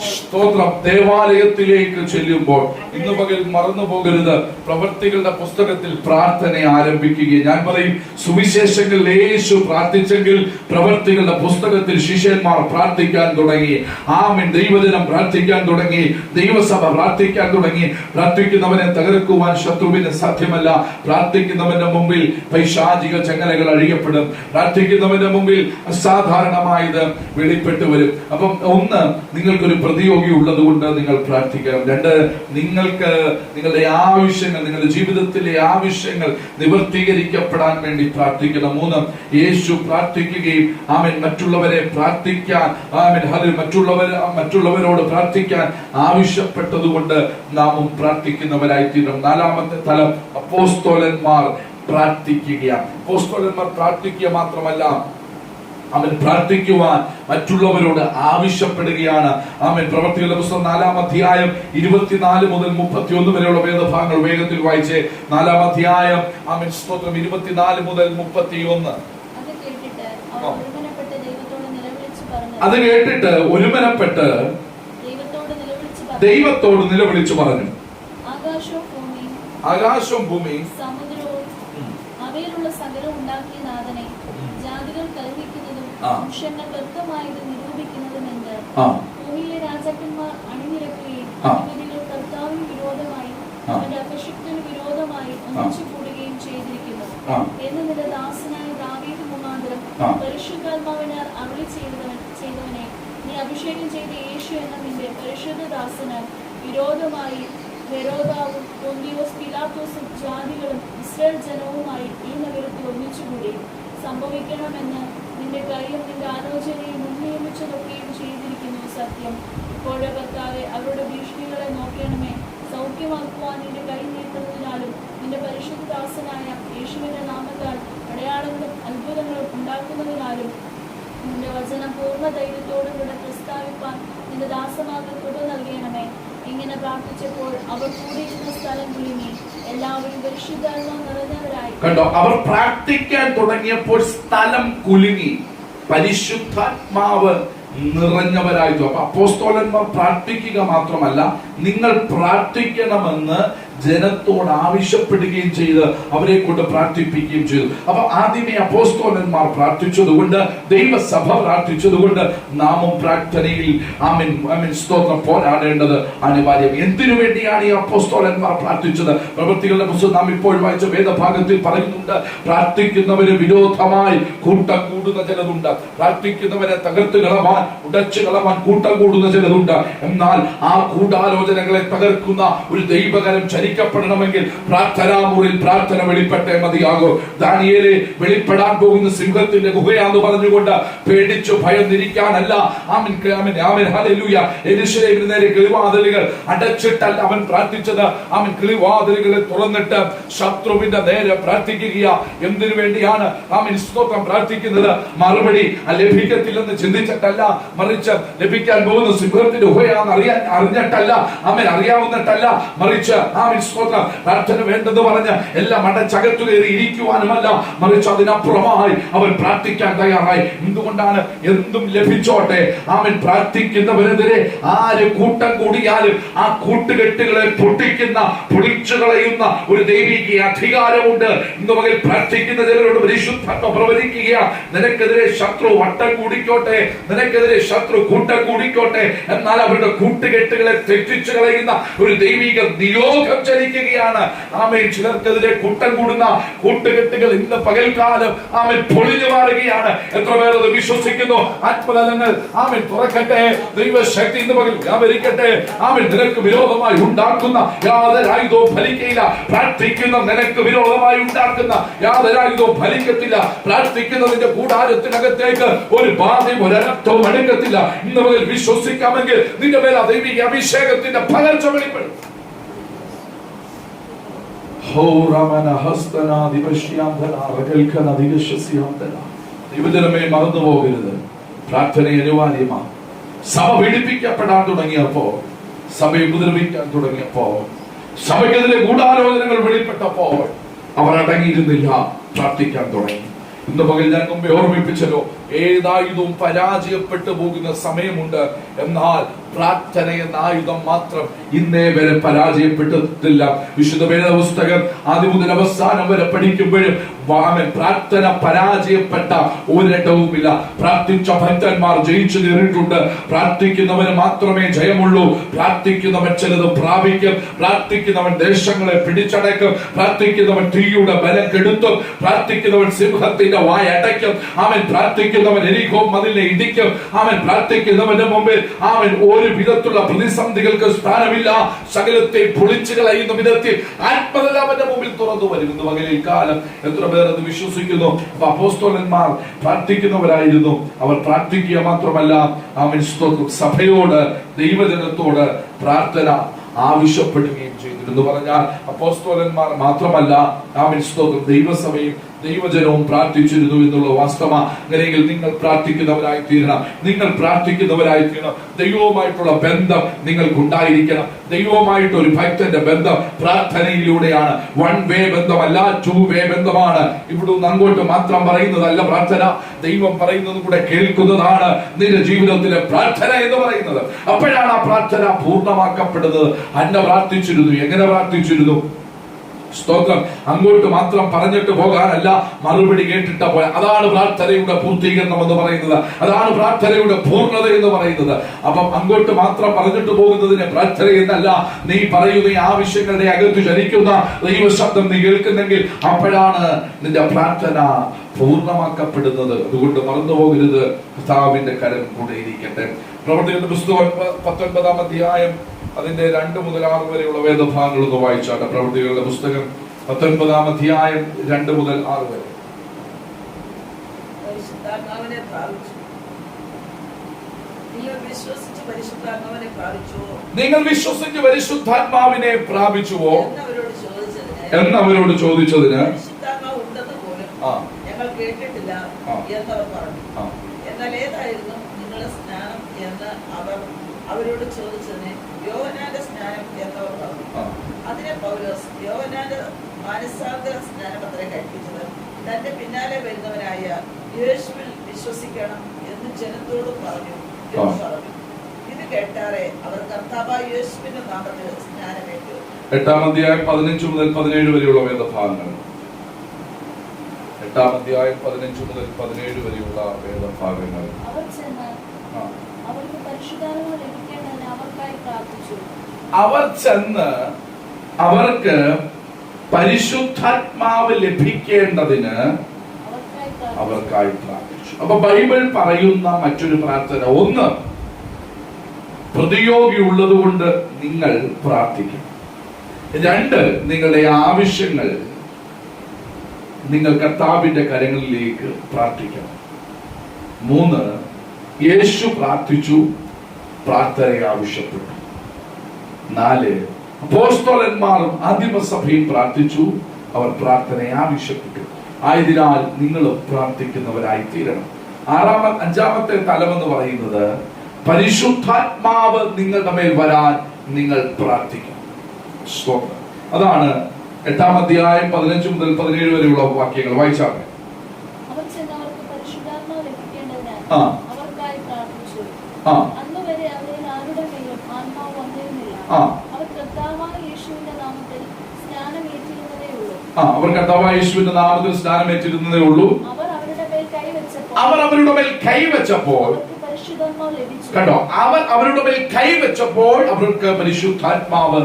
സ്തോത്രം ദേവാലയത്തിലേക്ക് ചെല്ലുമ്പോൾ, ഇന്ന് പകൽ മറന്നു പോകരുത്, പ്രവൃത്തികളുടെ പുസ്തകത്തിൽ പ്രാർത്ഥന ആരംഭിക്കുകയും, ഞാൻ പറയും സുവിശേഷങ്ങളിൽ യേശു പ്രാർത്ഥിച്ചെങ്കിൽ പ്രവൃത്തികളുടെ പുസ്തകത്തിൽ ശിഷ്യന്മാർ പ്രാർത്ഥിക്കാൻ തുടങ്ങി. ആമേൻ. ദൈവജനം പ്രാർത്ഥിക്കാൻ തുടങ്ങി, ദൈവസഭ പ്രാർത്ഥിക്കാൻ തുടങ്ങി. പ്രാർത്ഥിക്കുന്നവനെ തകർക്കുവാൻ ശത്രുവിന് സാധ്യമല്ല. പ്രാർത്ഥിക്കുന്നവന്റെ മുമ്പിൽ പൈശാചിക ചങ്ങലകൾ അഴിയപ്പെടും. പ്രാർത്ഥിക്കുന്നവന്റെ മുമ്പിൽ അസാധാരണമായത് വെളിപ്പെട്ടു വരും. അപ്പം ഒന്ന്, നിങ്ങൾക്കൊരു പ്രതിയോഗി ഉള്ളത് കൊണ്ട് നിങ്ങൾ പ്രാർത്ഥിക്കണം. 2, നിങ്ങൾക്ക് നിങ്ങളുടെ ആവശ്യങ്ങൾ, നിങ്ങളുടെ ജീവിതത്തിലെ ആവശ്യങ്ങൾ നിവർത്തീകരിക്കപ്പെടാൻ വേണ്ടി പ്രാർത്ഥിക്കണം. 3, യേശു പ്രാർത്ഥിക്കുകയും ആമേൻ മറ്റുള്ളവരെ പ്രാർത്ഥിക്കാൻ, ആമേൻ മറ്റുള്ളവരോട് പ്രാർത്ഥിക്കാൻ ആവശ്യപ്പെട്ടതുകൊണ്ട് നാമും പ്രാർത്ഥിക്കുന്നവരായി തീരണം. 4-ാമത്തെ തലം, അപ്പോസ്തലന്മാർ പ്രാർത്ഥിക്കുകയാണ്. അപ്പോസ്തലന്മാർ പ്രാർത്ഥിക്കുക മാത്രമല്ല, അവൻ പ്രാർത്ഥിക്കുവാൻ മറ്റുള്ളവരോട് ആവശ്യപ്പെടുകയാണ്. ആമേൻ. പ്രവർത്തികളുടെ പുസ്തകം 4-ാം അധ്യായം 24 മുതൽ 31 വരെയുള്ള വേദഭാഗങ്ങൾ വേഗത്തിൽ വായിച്ചേ. 4-ാം അധ്യായം, ആമേൻ സ്തോത്രം, 24 മുതൽ 31. അത് കേട്ടിട്ട് ഒരുമനപ്പെട്ട് ദൈവത്തോട് നിലവിളിച്ചു പറഞ്ഞു. ആകാശവും ഭൂമിയും അവയിലുള്ള സകലം ഉണ്ടാക്കിയ നാഥനെ ജാതികൾ കലഹിക്കുന്നതും മനുഷ്യനെ വ്യക്തമായത് നിരൂപിക്കുന്നതും എന്ന് ഭൂമിയിലെ രാജാക്കന്മാർ അണിനിരക്കുകയും അധിപതികൾ കർത്താവിന് വിരോധമായി അവന്റെ അഭിഷിക്തന് വിരോധമായി ഒന്നിച്ചു കൂടുകയും ചെയ്തിരിക്കുന്നു എന്ന് നിന്റെ ദാസനായ ദാവീദ് മുഖാന്തരം പരിശുദ്ധാത്മാവിനാൽ അരുളി ചെയ്തവനെ നീ അഭിഷേകം ചെയ്ത യേശു എന്ന നിന്റെ പരിശുദ്ധ ദാസനാൽ വിരോധമായി ഹെരോദാവും പൊന്തിയോസ് പിലാത്തോസും ജാതികളും ഇസ്രായേൽ ജനവുമായി ഈ നഗരത്തിൽ ഒന്നിച്ചുകൂടി സംഭവിക്കണമെന്ന് നിന്റെ കൈയും നിന്റെ ആലോചനയും മുൻനിയമിച്ചതൊക്കെയും ചെയ്തിരിക്കുന്നു സത്യം. ഇപ്പോഴേ കർത്താവേ, അവരുടെ ഭീഷണികളെ നോക്കണമേ. സൗഖ്യമാക്കുവാൻ നിന്റെ കൈ നീട്ടുന്നതിനാലും നിന്റെ പരിശുദ്ധദാസനായ യേശുവിന്റെ നാമത്താൽ അടയാളങ്ങളും അത്ഭുതങ്ങളും ഉണ്ടാക്കുന്നതിനാലും നിന്റെ വചനം പൂർണ്ണ ധൈര്യത്തോടും കൂടെ പ്രസ്താവിപ്പാൻ നിന്റെ ദാസമാർക്ക് കൃപ നൽകണമേ. ഇങ്ങനെ പ്രാർത്ഥിച്ചപ്പോൾ അവർ കൂടിയിരുന്ന സ്ഥലം കുലുങ്ങി. എല്ലാവരും പരിശുദ്ധാത്മാ നിറഞ്ഞവരായി. കണ്ടോ, അവർ പ്രാർത്ഥിക്കാൻ തുടങ്ങിയപ്പോൾ സ്ഥലം കുലുങ്ങി, പരിശുദ്ധാത്മാവ് നിറഞ്ഞവരായിരുന്നു. അപ്പൊ അപ്പോസ്തലന്മാർ പ്രാർത്ഥിക്കുക മാത്രമല്ല, നിങ്ങൾ പ്രാർത്ഥിക്കണമെന്ന് ജനത്തോട് ആവശ്യപ്പെടുകയും ചെയ്ത് അവരെ കൊണ്ട് പ്രാർത്ഥിപ്പിക്കുകയും ചെയ്തു. അപ്പൊ ആദ്യമേ അപ്പോസ്തലന്മാർ പ്രാർത്ഥിച്ചതുകൊണ്ട്, ദൈവസഭ പ്രാർത്ഥിച്ചതുകൊണ്ട് നാമും പ്രാർത്ഥനയിൽ സ്തോത്രം പോരാടേണ്ടത് അനിവാര്യം. എന്തിനു വേണ്ടിയാണ് ഈ അപ്പോസ്തലന്മാർ പ്രാർത്ഥിച്ചത്? പ്രവൃത്തികളുടെ പുസ്തകം നാം ഇപ്പോൾ വായിച്ച വേദഭാഗത്തിൽ പറയുന്നുണ്ട്, പ്രാർത്ഥിക്കുന്നവര് വിരോധമായി കൂട്ടം കൂടുന്ന ചിലതുണ്ട്. പ്രാർത്ഥിക്കുന്നവരെ തകർത്ത് കളവാൻ, ഉടച്ചു കളവാൻ കൂട്ടം കൂടുന്ന ചിലതുണ്ട്. എന്നാൽ ആ ഗൂഢാലോചനകളെ തകർക്കുന്ന ഒരു ദൈവകരം ചലിക്കപ്പെടണമെങ്കിൽ പ്രാർത്ഥനാമുറിയിൽ പ്രാർത്ഥന വെളിപ്പെട്ടേ മതിയാകും. ദാനിയേലെ വെളിപ്പെടാൻ പോകുന്ന സിംഹത്തിന്റെ ഗുഹയാന്ന് പറഞ്ഞുകൊണ്ട് പേടിച്ചു ഭയന്നിരിക്കാനല്ല. യെരൂശലേമിന് നേരെ കിളിവാതിലുകൾ അടച്ചിട്ടല്ല അവൻ പ്രാർത്ഥിച്ചത്. അവൻ കിളിവാതിലുകളെ തുറന്നിട്ട് ശത്രുവിന്റെ നേരെ പ്രാർത്ഥിക്കുക. എന്തിനു വേണ്ടിയാണ് സ്തോത്രം പ്രാർത്ഥിക്കുന്നത്? മറുപടി ലഭിക്കത്തില്ലെന്ന് ചിന്തിച്ചിട്ടല്ല, മറിച്ച് ലഭിക്കാൻ പോകുന്ന സിംഹത്തിന്റെ ഗുഹയാന്ന് അറിഞ്ഞിട്ടല്ല, അറിയാവുന്നിട്ടല്ല, മറിച്ച് സ്തോത്രം പ്രാർത്ഥന വേണ്ടെന്ന് പറഞ്ഞ് എല്ലാം അടച്ചകത്തു കയറി ഇരിക്കുവാനുമല്ല, മറിച്ച് അതിനപ്പുറമായി അവൻ പ്രാർത്ഥിക്കാൻ തയ്യാറായി. എന്തുകൊണ്ടാണ്? എന്തും ലഭിച്ചോട്ടെ, അവൻ പ്രാർത്ഥിക്കുന്നവരെതിരെ ആര് കൂട്ടം കൂടിയാലും ആ കൂട്ടുകെട്ടുകളെ പൊളിച്ചു കളയുന്ന ഒരു ദൈവിക അധികാരമുണ്ട്. ഇന്ന് പകൽ പ്രാർത്ഥിക്കുന്ന ചിലരോട് പരിശുദ്ധാത്മ പ്രവചിക്കുക, നിനക്കെതിരെ ശത്രു വട്ടം കൂടിക്കോട്ടെ, നിനക്കെതിരെ ശത്രു കൂട്ടം കൂടിക്കോട്ടെ, എന്നാൽ അവരുടെ കൂട്ടുകെട്ടുകളെ തെറ്റിച്ചു കളയുന്ന ഒരു ദൈവിക നിയോഗം ചലിക്കുകയാണ്. ചിലർക്കെതിരെ കൂട്ടം കൂടുന്ന കൂട്ടുകെട്ടുകൾ ഇന്ന് പകൽക്കാലം പൊളിഞ്ഞു മാറുകയാണ്. എത്ര പേർ അത് വിശ്വസിക്കുന്നു? ആത്മതലങ്ങൾ തുറക്കട്ടെ. ദൈവശക്തി ഇന്ന് പകൽ വ്യാപരിക്കട്ടെ. നിനക്ക് വിരോധമായി ഉണ്ടാക്കുന്ന യാതൊരു ആയുധവും ഫലിക്കയില്ല. പ്രാർത്ഥിക്കുന്ന നിനക്ക് വിരോധമായി ഉണ്ടാക്കുന്ന യാതൊരു ആയുധവും ഫലിക്കത്തില്ല. പ്രാർത്ഥിക്കുന്നതിന്റെ കൂടാരത്തിനകത്തേക്ക് ഒരു ബാധയും ഒരനർത്ഥവും അടുക്കത്തില്ല. ഇന്ന് പകൽ വിശ്വസിക്കാമെങ്കിൽ നിന്റെ മേൽ ദൈവിക അഭിഷേകത്തിന്റെ പകർച്ച വെളിപ്പെടും. ദൈവജനമേ, മറന്നു പോകരുത്, പ്രാർത്ഥന അനിവാര്യമാണ്. സഭ പീഡിപ്പിക്കപ്പെടാൻ തുടങ്ങിയപ്പോ, സഭയെ ഉപദ്രവിക്കാൻ തുടങ്ങിയപ്പോ, സഭയ്ക്കെതിരെ ഗൂഢാലോചനകൾ വെളിപ്പെട്ടപ്പോൾ അവർ അടങ്ങിയിരുന്നില്ല, പ്രാർത്ഥിക്കാൻ തുടങ്ങി. ഇന്ന് പകൽ ഞാൻ മുമ്പേ ഓർമ്മിപ്പിച്ചല്ലോ, ഏതായുധവും പരാജയപ്പെട്ടു പോകുന്ന സമയമുണ്ട്. എന്നാൽ പ്രാർത്ഥന എന്ന ആയുധം മാത്രം ഇന്നേ വരെ പരാജയപ്പെട്ടിട്ടില്ല. വിശുദ്ധ വേദപുസ്തകം ആദ്യം മുതൽ അവസാനം വരെ പഠിക്കുമ്പോഴും പ്രാർത്ഥന പരാജയപ്പെട്ട ഒരിടവുമില്ല. പ്രാർത്ഥിച്ച ഭക്തന്മാർ ജയിച്ചു നേരിട്ടുണ്ട്. പ്രാർത്ഥിക്കുന്നവന് മാത്രമേ ജയമുള്ളൂ. പ്രാർത്ഥിക്കുന്നവൻ ചിലത് പ്രാപിക്കും. പ്രാർത്ഥിക്കുന്നവൻ ദേശങ്ങളെ പിടിച്ചടക്കും. പ്രാർത്ഥിക്കുന്നവൻ തീയുടെ ബലം കെടുത്തും. പ്രാർത്ഥിക്കുന്നവൻ സിംഹത്തിന്റെ വായ അടയ്ക്കും. പ്രാർത്ഥിക്കുന്നവൻ എരിഹോ മതിലിനെ ഇടിക്കും. പ്രാർത്ഥിക്കുന്നവന്റെ മുമ്പിൽ ഒരു വിധത്തിലുള്ള പ്രതിസന്ധികൾക്ക് സ്ഥാനമില്ല. സകലത്തെ പൊളിച്ചു കളയുന്ന വിധത്തിൽ ആത്മനില അവന്റെ മുമ്പിൽ തുറന്നു വരും. ഇന്ന് പകലിൽ കാലം എത്ര പേർ അത് വിശ്വസിക്കുന്നു? അപ്പോസ്തലന്മാർ പ്രാർത്ഥിക്കുന്നവരായിരുന്നു. അവർ പ്രാർത്ഥിക്കുക മാത്രമല്ല, സഭയോട്, ദൈവജനത്തോട് പ്രാർത്ഥന ആവശ്യപ്പെടുകയും ചെയ്തിരുന്നു. പറഞ്ഞാൽ അപ്പോസ്തലന്മാർ മാത്രമല്ല, ദൈവസഭയും ദൈവജനവും പ്രാർത്ഥിച്ചിരുന്നു എന്നുള്ള വാസ്തവം. അങ്ങനെയെങ്കിൽ നിങ്ങൾ പ്രാർത്ഥിക്കുന്നവരായി തീരണം. നിങ്ങൾ പ്രാർത്ഥിക്കുന്നവരായി തീരണം. ദൈവവുമായിട്ടുള്ള ബന്ധം നിങ്ങൾക്കുണ്ടായിരിക്കണം. ദൈവവുമായിട്ട് ഒരു ഭക്തന്റെ ബന്ധം പ്രാർത്ഥനയിലൂടെയാണ്. വൺ വേ ബന്ധമല്ല, ടു വേ ബന്ധമാണ്. ഇവിടുന്ന് അങ്ങോട്ട് മാത്രം പറയുന്നതല്ല പ്രാർത്ഥന, ദൈവം പറയുന്നത് കൂടെ കേൾക്കുന്നതാണ് നിന്റെ ജീവിതത്തിലെ പ്രാർത്ഥന എന്ന് പറയുന്നത്. അപ്പോഴാണ് ആ പ്രാർത്ഥന പൂർണ്ണമാക്കപ്പെടുന്നത്. അന്ന പ്രാർത്ഥിച്ചിരുന്നു. എങ്ങനെ പ്രാർത്ഥിച്ചിരുന്നു? സ്തോത്രം. അങ്ങോട്ട് മാത്രം പറഞ്ഞിട്ട് പോകാനല്ല, മറുപടി കേട്ടിട്ട പോലെ. അതാണ് പ്രാർത്ഥനയുടെ പൂർത്തീകരണം എന്ന് പറയുന്നത്. അതാണ് പ്രാർത്ഥനയുടെ പൂർണ്ണത എന്ന് പറയുന്നത്. അപ്പം അങ്ങോട്ട് മാത്രം പറഞ്ഞിട്ട് പോകുന്നതിനെ പ്രാർത്ഥന എന്നല്ല. നീ പറയുന്ന ഈ ആവശ്യങ്ങളുടെ അകത്ത് ചലിക്കുന്ന ദൈവശബ്ദം നീ കേൾക്കുന്നെങ്കിൽ അപ്പോഴാണ് നിന്റെ പ്രാർത്ഥന പൂർണ്ണമാക്കപ്പെടുന്നത്. അതുകൊണ്ട് മറന്നു പോകരുത്, കർത്താവിന്റെ കരം കൂടെ ഇരിക്കട്ടെ. പ്രവർത്തികളുടെ പുസ്തകം 19-ാം അധ്യായം അതിന്റെ 2 മുതൽ 6 വരെയുള്ള വേദഭാഗങ്ങൾ ഒന്ന് വായിച്ചാട്ടെ. പ്രവൃത്തികളുടെ പുസ്തകം 19-ാം അധ്യായം 2 മുതൽ 6 വരെ. പ്രാപിച്ചു. നിങ്ങൾ വിശ്വസിച്ച് പരിശുദ്ധാത്മാവിനെ പ്രാപിച്ചുവോ നിങ്ങൾ വിശ്വസിച്ച് പരിശുദ്ധാത്മാവിനെ പ്രാപിച്ചുവോ എന്നവരോട് ചോദിച്ചതിന് പരിശുദ്ധാത്മാവ് ഉണ്ടെന്ന് പോലും ആ ഞങ്ങൾ കേട്ടിട്ടില്ല ആ. എന്നവർ പറഞ്ഞു. ആ എന്നാൽ ഏതായിരുന്നു നിങ്ങളുടെ സ്നാനം എന്ന് അവരോട് ചോദിച്ചതിന് യോഹന്നാന്റെ സ്നാനം എന്നവർ പറഞ്ഞു. ആ അതിനെ പൗലോസ് യോഹന്നാന്റെ മാനസാന്തര സ്നാനപത്രം കഴിപ്പിച്ചത് തന്റെ പിന്നാലെ വരുന്നവനായ യേശുവിൽ വിശ്വസിക്കണം എന്ന് ജനത്തോട് പറഞ്ഞു എന്ന് പറഞ്ഞു. ഇത് കേട്ടാറെ അവർ കർത്താവായ യേശുവിന്റെ നാമത്തിൽ സ്നാനമേറ്റു. 8-ാം അധ്യായം 15 മുതൽ 17 വരെയുള്ള വേദഭാഗങ്ങൾ. 8-ാം അധ്യായം 15 മുതൽ 17 വരെയുള്ള വേദഭാഗങ്ങൾ. അവർ ചെന്ന് അവർക്ക് പരിശുദ്ധാത്മാവ് ലഭിക്കേണ്ടതിന് അവർക്കായി പ്രാർത്ഥിച്ചു. അവർ ചെന്ന് അവർക്ക് പരിശുദ്ധാത്മാവ് ലഭിക്കേണ്ടതിന് അവർക്കായി പ്രാർത്ഥിച്ചു. അപ്പൊ ബൈബിൾ പറയുന്ന മറ്റൊരു പ്രാർത്ഥന, ഒന്ന്, പ്രതിയോഗി ഉള്ളത് കൊണ്ട് നിങ്ങൾ പ്രാർത്ഥിക്കും. 2, നിങ്ങളുടെ ആവശ്യങ്ങൾ നിങ്ങൾ കർത്താവിന്റെ കരങ്ങളിലേക്ക് പ്രാർത്ഥിക്കണം. 3, യേശു പ്രാർത്ഥിച്ചു, പ്രാർത്ഥന ആവശ്യപ്പെട്ടു. 4, അപ്പോസ്തലന്മാരും ആദിമസഭയും പ്രാർത്ഥിച്ചു, അവർ പ്രാർത്ഥന ആവശ്യപ്പെട്ടു. ആയതിനാൽ നിങ്ങൾ പ്രാർത്ഥിക്കുന്നവരായി തീരണം. 5-ാമത്തെ തലമെന്ന് പറയുന്നത് പരിശുദ്ധാത്മാവ് നിങ്ങളുടെ മേൽ വരാൻ നിങ്ങൾ പ്രാർത്ഥിക്കണം. അതാണ് 8-ാം അധ്യായം 15 മുതൽ 17 വരെയുള്ള വാക്യങ്ങൾ വായിച്ചാൽ. അവർ ചെന്ന് അവർക്ക് പരിശുദ്ധാത്മാവ് ലഭിക്കേണ്ടതിന് അവർക്കായി പ്രാർത്ഥിച്ചു. അന്നുവരെ അവരിൽ ആരുടെ മേലും ആത്മാവ് വന്നിരുന്നില്ല. അവർ കർത്താവായ യേശുവിന്റെ നാമത്തിൽ സ്നാനമേറ്റിരുന്നതേ ഉള്ളൂ. അവർ കർത്താവായ യേശുവിന്റെ നാമത്തിൽ സ്നാനമേറ്റിരുന്നതേ ഉള്ളൂ. അവർ അവരുടെ മേൽ കൈവച്ചപ്പോൾ പരിശുദ്ധാത്മാവ് ലഭിച്ചു. കണ്ടോ, അവർ അവരുടെ മേൽ കൈവച്ചപ്പോൾ അവർക്ക് പരിശുദ്ധാത്മാവ്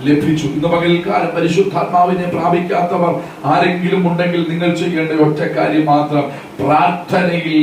ലഭിച്ചു. ഇന്ന് പകൽക്കാലം പരിശുദ്ധാത്മാവിനെ പ്രാപിക്കാത്തവർ ആരെങ്കിലും ഉണ്ടെങ്കിൽ നിങ്ങൾ ചെയ്യേണ്ട ഒറ്റ കാര്യം മാത്രം, പ്രാർത്ഥനയിൽ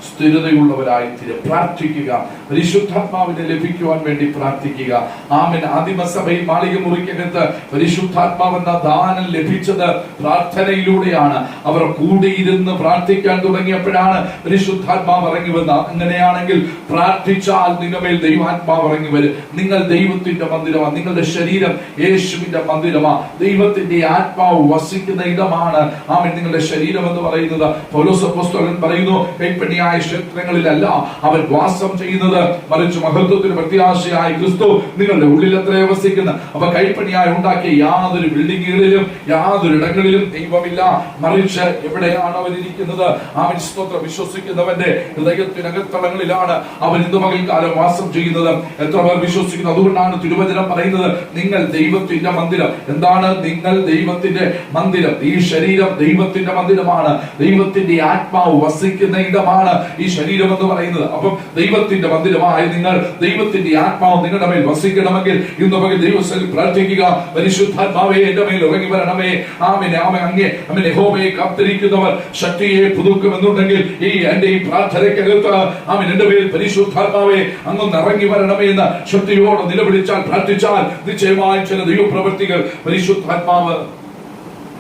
സ്ഥിരതയുള്ളവരായി പ്രാർത്ഥിക്കുക. പരിശുദ്ധാത്മാവിനെ ലഭിക്കുവാൻ വേണ്ടി പ്രാർത്ഥിക്കുക. ആമേൻ. ആദിമസഭയിൽ മാളിക മുറിക്കകത്ത് പരിശുദ്ധാത്മാവെന്ന ദാനം ലഭിച്ചത് പ്രാർത്ഥനയിലൂടെയാണ്. അവർ കൂടിയിരുന്ന് പ്രാർത്ഥിക്കാൻ തുടങ്ങിയപ്പോഴാണ് പരിശുദ്ധാത്മാവ് ഇറങ്ങി വന്നത്. അങ്ങനെയാണെങ്കിൽ പ്രാർത്ഥിച്ചാൽ നിങ്ങളുടെ ദൈവാത്മാവ് ഇറങ്ങി വരും. നിങ്ങൾ ദൈവത്തിന്റെ മന്ദിരമാണ്. നിങ്ങളുടെ ശരീരം യേശുവിന്റെ മന്ദിരമാണ്. ദൈവത്തിന്റെ ആത്മാവ് വസിക്കുന്ന ഇടമാണ് ആമേൻ നിങ്ങളുടെ ശരീരം എന്ന് പറയുന്നത്. പൗലോസ് അപ്പോസ്തലൻ പറയുന്നു, കൈപ്പണിയായ ക്ഷേത്രങ്ങളിലല്ല അവൻ വാസം ചെയ്യുന്നത്, മറിച്ച് മഹത്വത്തിന് പ്രത്യാശയായ ക്രിസ്തു നിങ്ങളുടെ ഉള്ളിൽ എത്ര വസിക്കുന്നു. അപ്പൊ കൈപ്പണിയായി ഉണ്ടാക്കിയ യാതൊരു ബിൽഡിങ്ങുകളിലും യാതൊരു ഇടങ്ങളിലും ദൈവമില്ല, മറിച്ച് എവിടെയാണ് അവൻ ഇരിക്കുന്നത്? അവൻ സ്തോത്രം വിശ്വസിക്കുന്നവന്റെ ഹൃദയത്തിനകത്തളങ്ങളിലാണ് അവൻ ഇന്ന് പകൽക്കാലം വാസം ചെയ്യുന്നത്. എത്ര പേർ വിശ്വസിക്കുന്നു? അതുകൊണ്ടാണ് തിരുവചനം പറയുന്നത്, നിങ്ങൾ ദൈവത്തിന്റെ മന്ദിരം. എന്താണ് നിങ്ങൾ ദൈവത്തിന്റെ മന്ദിരം? ഈ ശരീരം ദൈവത്തിന്റെ മന്ദിരമാണ്. ദൈവത്തിന്റെ ആത്മാവ് വസിക്കുന്ന ഇടമാണ് ഈ ശരീരം എന്ന് പറയുന്നത്. അപ്പം ദൈവത്തിന്റെ മന്ദിരമായ നിങ്ങൾ, ദൈവത്തിന്റെ ആത്മാവ് നിങ്ങളുടെ മേൽ വസിക്കണമെങ്കിൽ ഇന്ന് പകൽ ദൈവത്തിൽ പ്രാർത്ഥിക്കുക. പരിശുദ്ധാത്മാവേ എന്റെ മേൽ ഇറങ്ങി വരണമേ. ആമേൻ ആമേൻ. അങ്ങേ ആമേൻ. യഹോവയെ കാത്തിരിക്കുന്നവർ ശക്തിയെ പുതുക്കുമെന്നുണ്ടെങ്കിൽ ഈ എന്റെ ഈ പ്രാർത്ഥനയ്ക്കകത്ത് ആമേൻ എന്റെ മേൽ പരിശുദ്ധാത്മാവേ അങ്ങൊന്ന് ഇറങ്ങി വരണമേ എന്ന് ശക്തിയോടെ നിലവിളിച്ചാൽ പ്രാർത്ഥിച്ചാൽ നിശ്ചയമായും ചില ദൈവപ്രവൃത്തികൾ പരിശുദ്ധാത്മാവ്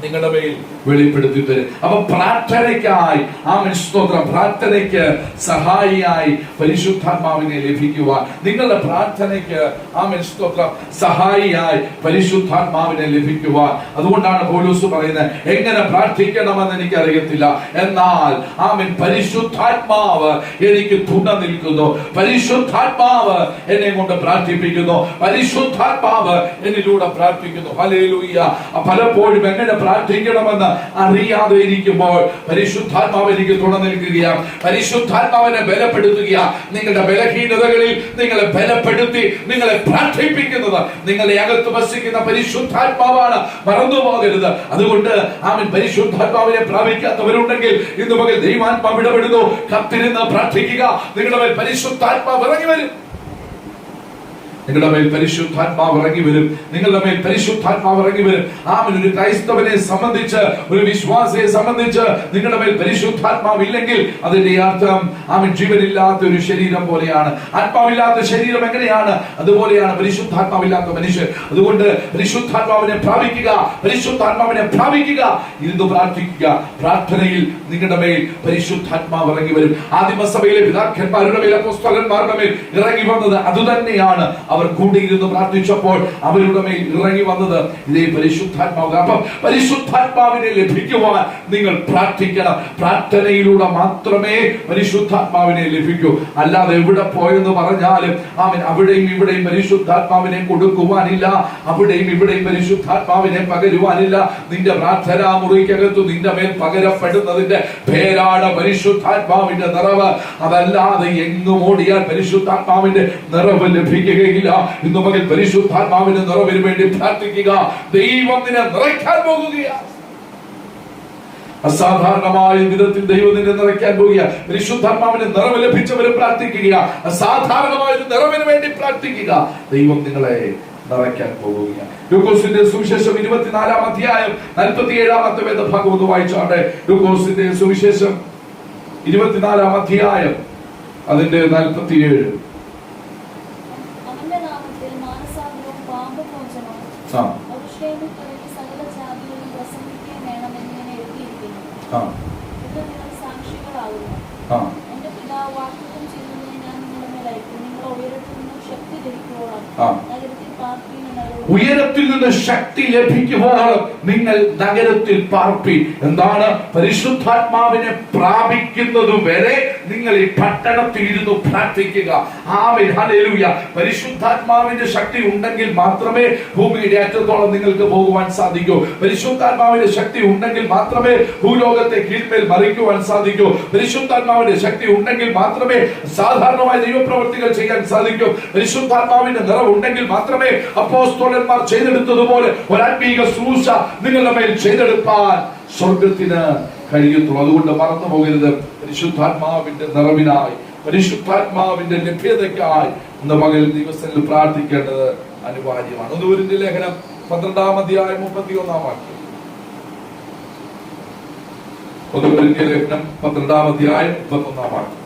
നിങ്ങളുടെ മേൽ വെളിപ്പെടുത്തി തരും. അപ്പൊ പ്രാർത്ഥനയ്ക്കായി ആമേൻ സ്തോത്രം, പ്രാർത്ഥനയ്ക്ക് സഹായിയായി പരിശുദ്ധാത്മാവിനെ ലഭിക്കുവാൻ, നിങ്ങളുടെ പ്രാർത്ഥനയ്ക്ക് ആമേൻ സ്തോത്രം സഹായിയായി പരിശുദ്ധാത്മാവിനെ ലഭിക്കുവാൻ. അതുകൊണ്ടാണ് പൗലോസ് പറയുന്നത്, എങ്ങനെ പ്രാർത്ഥിക്കണമെന്ന് എനിക്കറിയത്തില്ല, എന്നാൽ ആമേൻ പരിശുദ്ധാത്മാവ് എനിക്ക് തുണ നിൽക്കുന്നു, പരിശുദ്ധാത്മാവ് എന്നെ കൊണ്ട് പ്രാർത്ഥിപ്പിക്കുന്നു, പരിശുദ്ധാത്മാവ് എന്നിലൂടെ പ്രാർത്ഥിക്കുന്നു. ഹല്ലേലൂയ. പലപ്പോഴും എങ്ങനെ പ്രാർത്ഥിക്കണമെന്ന് അറിയാതെ ഇരിക്കുമ്പോൾ പരിശുദ്ധാത്മാവ് എനിക്ക് തുണ നിൽക്കുകയാണ്, പരിശുദ്ധാത്മാവിനെ ബലപ്പെടുത്തുക. നിങ്ങളുടെ ബലഹീനതകളിൽ നിങ്ങളെ ബലപ്പെടുത്തി നിങ്ങളെ പ്രാർത്ഥിപ്പിക്കുന്നത് നിങ്ങളുടെ അകത്ത് വസിക്കുന്ന പരിശുദ്ധാത്മാവാണ്, മറന്നുപോകരുത്. അതുകൊണ്ട് ആമേൻ പരിശുദ്ധാത്മാവിനെ പ്രാപിക്കാത്തവരുണ്ടെങ്കിൽ ഇന്ന് പകൽ ദൈവാത്മാവ് ഇടപെടുന്നു. കത്തിരുന്ന് പ്രാർത്ഥിക്കുക, നിങ്ങളുടെ മേൽ പരിശുദ്ധാത്മാവ് ഇറങ്ങി വരും. നിങ്ങളുടെ മേൽ പരിശുദ്ധാത്മാവ് ഇറങ്ങി വരും. നിങ്ങളുടെ മേൽ പരിശുദ്ധാത്മാവ് ഇറങ്ങി വരും. ആമേൻ. ഒരു ക്രൈസ്തവനെ സംബന്ധിച്ച്, ഒരു വിശ്വാസിയെ സംബന്ധിച്ച് നിങ്ങളുടെ മേൽ പരിശുദ്ധാത്മാവ് ഇല്ലെങ്കിൽ അതിന്റെ അർത്ഥം ആമേൻ ജീവനില്ലാത്ത ഒരു ശരീരം പോലെയാണ്. ആത്മാവില്ലാത്ത ശരീരം എങ്ങനെയാണ്, അതുപോലെയാണ് പരിശുദ്ധാത്മാവില്ലാത്ത മനുഷ്യൻ. അതുകൊണ്ട് പരിശുദ്ധാത്മാവിനെ പ്രാപിക്കുക, പരിശുദ്ധാത്മാവിനെ പ്രാപിക്കുക, ഇരുന്ന് പ്രാർത്ഥിക്കുക. പ്രാർത്ഥനയിൽ നിങ്ങളുടെ മേൽ പരിശുദ്ധാത്മാവ് ഇറങ്ങി വരും. ആദിമസഭയിലെ പിതാക്കന്മാരുടെ മേൽ, അപ്പോസ്തലന്മാരുടെ മേൽ ഇറങ്ങി വന്നത് അതുതന്നെയാണ്. അവർ കൂടിയിരുന്ന് പ്രാർത്ഥിച്ചപ്പോൾ അവരുടെ മേൽ ഇറങ്ങി വന്നത് ഇതേ പരിശുദ്ധാത്മാവ്. അപ്പം പരിശുദ്ധാത്മാവിനെ ലഭിക്കുവാൻ നിങ്ങൾ പ്രാർത്ഥിക്കണം. പ്രാർത്ഥനയിലൂടെ മാത്രമേ പരിശുദ്ധാത്മാവിനെ ലഭിക്കൂ. അല്ലാതെ എവിടെ പോയെന്ന് പറഞ്ഞാലും ആമേൻ അവിടെയും ഇവിടെയും പരിശുദ്ധാത്മാവിനെ കൊടുക്കുവാനില്ല, അവിടെയും ഇവിടെയും പരിശുദ്ധാത്മാവിനെ പകരുവാനില്ല. നിന്റെ പ്രാർത്ഥനാ മുറിക്കകത്തു നിന്റെ മേൽ പകരപ്പെടുന്നതിന്റെ പേരാണ് പരിശുദ്ധാത്മാവിന്റെ നിറവ്. അതല്ലാതെ എങ്ങും ഓടിയാൽ പരിശുദ്ധാത്മാവിന്റെ നിറവ് ലഭിക്കുകയില്ല. ഇന്നു മകൻ പരിശുദ്ധാത്മാവിന്റെ നിറവിന് വേണ്ടി പ്രാർത്ഥിക്കുക. ദൈവം നിന്നെ നിറയ്ക്കാൻ പോകുകയാണ്. അസാധാരണമായ വിധത്തിൽ ദൈവം നിന്നെ നിറയ്ക്കാൻ പോകുക. പരിശുദ്ധാത്മാവിന്റെ നിറവ് ലഭിച്ചവരും പ്രാർത്ഥിക്കുക. അസാധാരണമായ ഒരു നിറവിന് വേണ്ടി പ്രാർത്ഥിക്കുക. ദൈവം നിങ്ങളെ നിറയ്ക്കാൻ പോവുകയാണ്. ലൂക്കോസിന്റെ സുവിശേഷം 24-ാം അധ്യായം 47-ാമത്തെ വേദഭാഗം ഒന്ന് വായിച്ചാട്ടെ. ലൂക്കോസിന്റെ സുവിശേഷം 24-ാം അധ്യായം അതിന്റെ 47. അവന്റെ നാമത്തിൽ മാനസാന്തരവും പാപമോചനവും അഭിഷേകം തുടങ്ങി സകല ജാതികളിലും പ്രസംഗിക്കുകയും വേണമെന്നിങ്ങനെ എഴുതിയിരിക്കുന്നു. ഇത് നിങ്ങൾ സാക്ഷികളാകുന്നു. എന്റെ പിതാവ് വാഗ്ദത്തം ചെയ്യുന്നതിനെ ഞാൻ നിങ്ങളുടെ മേൽ അയക്കും. നിങ്ങൾ ഉയരത്തിൽ നിന്നും ശക്തി ലഭിക്കുവോളം നഗരത്തിൽ പാർപ്പീൻ. ഉയരത്തിൽ നിന്ന് ശക്തി ലഭിക്കുമ്പോൾ നിങ്ങൾ നഗരത്തിൽ പാർപ്പി. എന്താണ്? പരിശുദ്ധാത്മാവിനെ പ്രാപിക്കുന്നത് വരെ നിങ്ങൾ ഈ പട്ടണത്തിൽ ഇരുന്ന് പ്രാർത്ഥിക്കുക. ആമേൻ, ഹല്ലേലൂയ. പരിശുദ്ധാത്മാവിന്റെ ശക്തി ഉണ്ടെങ്കിൽ മാത്രമേ ഭൂമിയുടെ അറ്റത്തോളം നിങ്ങൾക്ക് പോകുവാൻ സാധിക്കൂ. പരിശുദ്ധാത്മാവിന്റെ ശക്തി ഉണ്ടെങ്കിൽ മാത്രമേ ഭൂലോകത്തെ കീഴ്മേൽ മറിക്കുവാൻ സാധിക്കൂ. പരിശുദ്ധാത്മാവിന്റെ ശക്തി ഉണ്ടെങ്കിൽ മാത്രമേ സാധാരണമായ ദൈവപ്രവൃത്തികൾ ചെയ്യാൻ സാധിക്കൂ. പരിശുദ്ധാത്മാവിന്റെ നിറവ് ഉണ്ടെങ്കിൽ മാത്രമേ അപ്പോസ്തലന്മാർ ചെയ്തെടുത്തതുപോലെ ഒരാത്മീക ശുശ്രൂഷ നിങ്ങളുടെ മേൽ ചെയ്തെടുപ്പാൻ സ്വർഗത്തിന് കഴിയത്തുള്ളൂ. അതുകൊണ്ട് മറന്നു പോകരുത്. പരിശുദ്ധാത്മാവിന്റെ നിറവിനായി, പരിശുദ്ധാത്മാവിന്റെ ലഭ്യതയ്ക്കായി ഇന്ന് പകൽ ദിവസങ്ങളിൽ പ്രാർത്ഥിക്കേണ്ടത് അനിവാര്യമാണ്. ഒന്ന് കൊരിന്ത്യർ ലേഖനം 12-ാം അധ്യായം 31-ാം വാക്യം. ഒന്ന് കൊരിന്ത്യർ ലേഖനം 12-ാം അധ്യായം 31-ാം വാക്യം.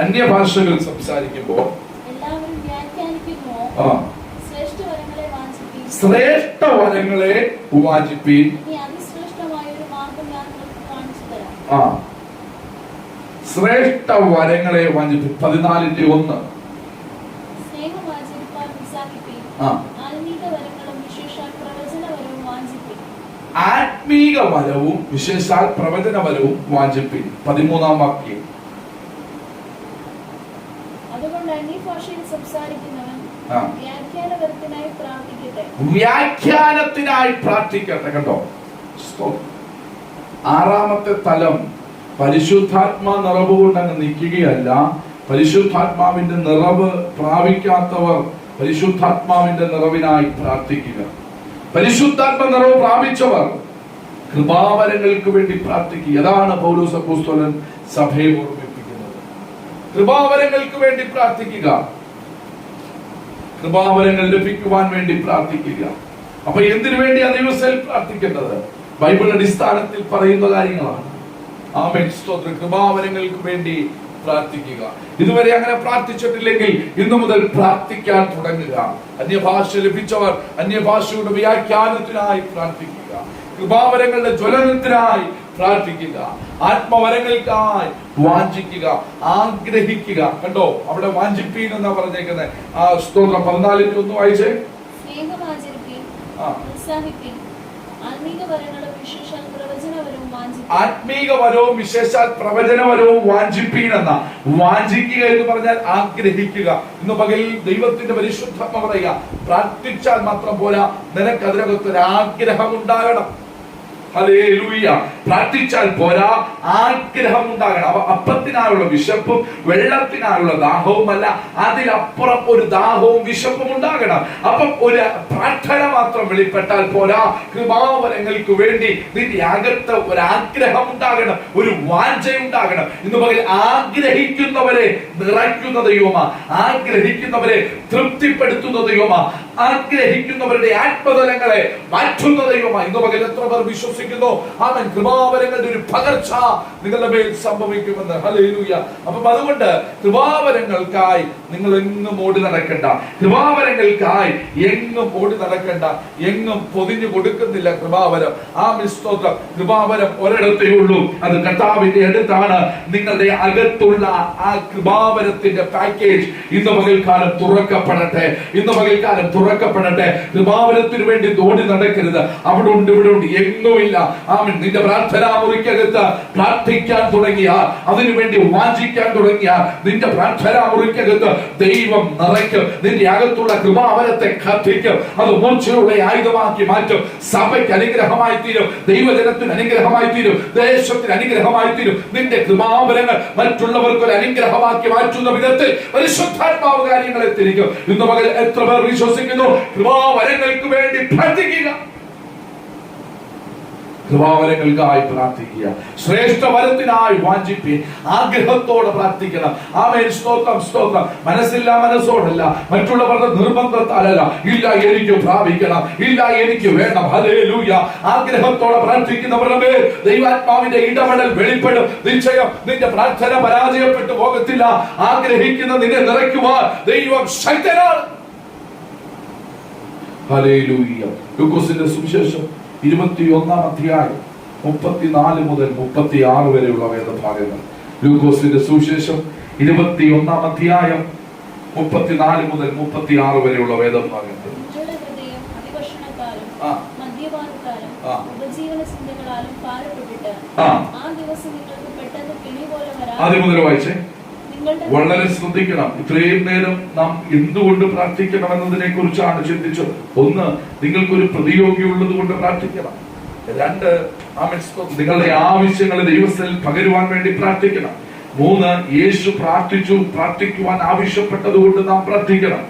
അന്യഭാഷകൾ സംസാരിക്കുമ്പോൾ ശ്രേഷ്ഠ വരങ്ങളെ വാഞ്ചിപ്പീൻ. ശ്രേഷ്ഠ വരങ്ങളെ വാഞ്ചിപ്പീൻ. 14:1. ആത്മീക വരവും വിശേഷാൽ പ്രവചനവരവും വാഞ്ചിപ്പീൻ. 13-ാം വാക്യം. അതുകൊണ്ട് അന്യഭാഷയിൽ സംസാരിക്കുന്നവൻ വ്യാഖ്യാനത്തിനായി പ്രാർത്ഥിക്കട്ടെ. കണ്ടോ? 6-ാമത്തെ തലം പരിശുദ്ധാത്മാ നിറവ് കൊണ്ട് അങ്ങ് നിൽക്കുകയല്ല. പരിശുദ്ധാത്മാവിന്റെ നിറവ് പ്രാപിക്കാത്തവർ പരിശുദ്ധാത്മാവിന്റെ നിറവിനായി പ്രാർത്ഥിക്കുക. പരിശുദ്ധാത്മ നിറവ് പ്രാപിച്ചവർ കൃപാവരങ്ങൾക്ക് വേണ്ടി പ്രാർത്ഥിക്കുക. അതാണ് പൗലോസ് അപ്പോസ്തലൻ സഭയെ ഓർമ്മിപ്പിക്കുന്നത്. കൃപാവരങ്ങൾക്ക് വേണ്ടി പ്രാർത്ഥിക്കുക, കൃപാവരങ്ങൾ ലഭിക്കുവാൻ വേണ്ടി പ്രാർത്ഥിക്കുക. അപ്പൊ എന്തിനു വേണ്ടിയാണ് ദിവസത്തിൽ പ്രാർത്ഥിക്കേണ്ടത്? ബൈബിൾ അടിസ്ഥാനത്തിൽ പറയുന്ന കാര്യങ്ങളാണ്. ആമേൻ, സ്തോത്രം. കൃപാവരങ്ങൾക്ക് വേണ്ടി പ്രാർത്ഥിക്കുക. ഇതുവരെ അങ്ങനെ പ്രാർത്ഥിച്ചിട്ടില്ലെങ്കിൽ ഇന്നു മുതൽ പ്രാർത്ഥിക്കാൻ തുടങ്ങുക. അന്യഭാഷ ലഭിച്ചവർ അന്യഭാഷയുടെ വ്യാഖ്യാനത്തിനായി പ്രാർത്ഥിക്കുക. കൃപാവരങ്ങളുടെ ജ്വലനത്തിനായി പ്രാർത്ഥിക്കുക. ആത്മവരങ്ങൾക്കായി വാഞ്ചിക്കുക, ആഗ്രഹിക്കുക. കണ്ടോ, അവിടെ വാഞ്ചിപ്പീൻ എന്നാ പറഞ്ഞേക്കുന്നത്. ആ സ്തോത്രം 14:1 വായിച്ചേ. ആത്മീക വരവും വിശേഷാൽ പ്രവചനവരവും വാഞ്ചിപ്പീൻ എന്ന. വാഞ്ചിക്കുക എന്ന് പറഞ്ഞാൽ ആഗ്രഹിക്കുക. ഇന്ന് പകൽ ദൈവത്തിന്റെ പരിശുദ്ധാത്മ പറയുക, പ്രാർത്ഥിച്ചാൽ മാത്രം പോരാ, നിനക്ക് അതിനകത്തൊരു ആഗ്രഹം ഉണ്ടാകണം. ഹല്ലേലൂയ. പ്രാർത്ഥിച്ചാൽ പോരാ, ആഗ്രഹം ഉണ്ടാകണം. അപ്പത്തിനായുള്ള വിശപ്പും വെള്ളത്തിനായുള്ള ദാഹവുമല്ല, അതിലപ്പുറം ഒരു ദാഹവും വിശപ്പും ഉണ്ടാകണം. അപ്പം ഒരു പ്രാർത്ഥന മാത്രം വെളിപ്പെട്ടാൽ പോരാ, കൃപാവരങ്ങൾക്ക് വേണ്ടി നിന്റെ അകത്ത് ഒരു ആഗ്രഹം ഉണ്ടാകണം, ഒരു വാഞ്ച ഉണ്ടാകണം. ഇന്ന് പകൽ ആഗ്രഹിക്കുന്നവരെ നിറയ്ക്കുന്ന ദൈവമാ, ആഗ്രഹിക്കുന്നവരെ തൃപ്തിപ്പെടുത്തുന്ന ദൈവമാ, ആഗ്രഹിക്കുന്നവരുടെ ആത്മതലങ്ങളെ മാറ്റുന്ന ദൈവമാ. ഇന്ന് പകൽ എത്ര പേർ വിശ്വസിക്കുന്നു? ആമേൻ. കൃപാവരങ്ങളുടെ ഒരു പകർച്ച നിങ്ങളുടെ മേൽ സംഭവിക്കുമെന്ന്. ഹല്ലേലൂയ. അപ്പം അതുകൊണ്ട് കൃപാവരങ്ങൾക്കായി നിങ്ങൾ എങ്ങും ഓടി നടക്കണ്ട, കൃപാവരങ്ങൾക്കായി എങ്ങും ഓടി നടക്കണ്ട, എങ്ങും പൊതിഞ്ഞു കൊടുക്കുന്നില്ല കൃപാവരം. ആമേൻ, സ്തോത്രം. കൃപാവരം ഒരിടത്തേ ഉള്ളൂ, അത് കർത്താവിന്റെ അടുത്താണ്. നിങ്ങളുടെ അകത്തുള്ള ആ കൃപാവരത്തിന്റെ പാക്കേജ് ഇന്ന് പകൽക്കാലം തുറക്കപ്പെടട്ടെ, ഇന്ന് പകൽക്കാലം തുറക്കപ്പെടട്ടെ. കൃപാവരത്തിന് വേണ്ടി ഓടി നടക്കരുത്. അവിടെ ഉണ്ട്, ഇവിടെ ഉണ്ട്, എങ്ങുമില്ല. ആമേൻ. നിന്റെ പ്രാർത്ഥനാ മുറിക്കകത്ത് പ്രാർത്ഥിക്കാൻ തുടങ്ങിയാൽ, അതിനുവേണ്ടി വാഞ്ചിക്കാൻ തുടങ്ങിയാൽ, നിന്റെ പ്രാർത്ഥനാ മുറിക്കകത്ത് ദൈവം നിറയ്ക്കും. നിന്റെ അകത്തുള്ള കൃപാവരത്തെ കത്തിക്കും. അത് മൂർച്ചയുള്ള ആയുധമാക്കി മാറ്റും. സഭയ്ക്ക് അനുഗ്രഹമായി തീരും, ദൈവജനത്തിന് അനുഗ്രഹമായി തീരും, ദേശത്തിന് അനുഗ്രഹമായി തീരും. നിന്റെ കൃപാവരങ്ങൾ മറ്റുള്ളവർക്ക് ഒരു അനുഗ്രഹമാക്കി മാറ്റുന്ന വിധത്തിൽ പരിശുദ്ധാത്മാവ് കാര്യങ്ങളെ തിരിക്കും. ഇന്ന് പകൽ എത്ര പേർ വിശ്വസിക്കുന്നു? കൃപാവരങ്ങൾക്ക് വേണ്ടി പ്രാർത്ഥിക്കുക, കൃപാവരങ്ങൾക്കായി പ്രാർത്ഥിക്കുക, ശ്രേഷ്ഠ വരത്തിനായി വാഞ്ചിപ്പി, ആഗ്രഹത്തോടെ പ്രാർത്ഥിക്കണം. ആമേൻ, സ്തോത്രം, സ്തോത്രം. മനസ്സില്ല, മനസ്സോടല്ല, മറ്റുള്ളവരുടെ നിർബന്ധത്താലല്ല. ഇല്ല, എനിക്ക് പ്രാപിക്കണം, ഇല്ല, എനിക്ക് വേണം. ഹല്ലേലൂയ. ആഗ്രഹത്തോടെ പ്രാർത്ഥിക്കുന്നവരുടെ മേൽ ദൈവാത്മാവിന്റെ ഇടപെടൽ വെളിപ്പെടും. നിശ്ചയം നിന്റെ പ്രാർത്ഥന പരാജയപ്പെട്ടു പോകത്തില്ല. ആഗ്രഹിക്കുന്ന നിന്നെ നിറയ്ക്കുവാൻ ദൈവം ശക്തനാണ്. ഹല്ലേലൂയ. ലൂക്കോസിന്റെ സുവിശേഷം 21-ാം അധ്യായം 34 മുതൽ 36 വരെയുള്ള വേദഭാഗങ്ങൾ. ലൂക്കോസിന്റെ സുവിശേഷം 21-ാം അധ്യായം 34 മുതൽ 36 വരെയുള്ള വേദഭാഗങ്ങൾ. ആദ്യം മുതൽ വായിച്ചേ. വളരെ ശ്രദ്ധിക്കണം. ഇത്രയും നേരം നാം എന്തുകൊണ്ട് പ്രാർത്ഥിക്കണമെന്നതിനെ കുറിച്ചാണ് ചിന്തിച്ചത്. ഒന്ന്, നിങ്ങൾക്കൊരു പ്രതിയോഗി ഉള്ളത് കൊണ്ട് പ്രാർത്ഥിക്കണം. രണ്ട്, നിങ്ങളുടെ ആവശ്യങ്ങളെ ദൈവത്തിൽ പകരുവാൻ വേണ്ടി പ്രാർത്ഥിക്കണം. മൂന്ന്, യേശു പ്രാർത്ഥിക്കുവാൻ ആവശ്യപ്പെട്ടത് കൊണ്ട് നാം പ്രാർത്ഥിക്കണം.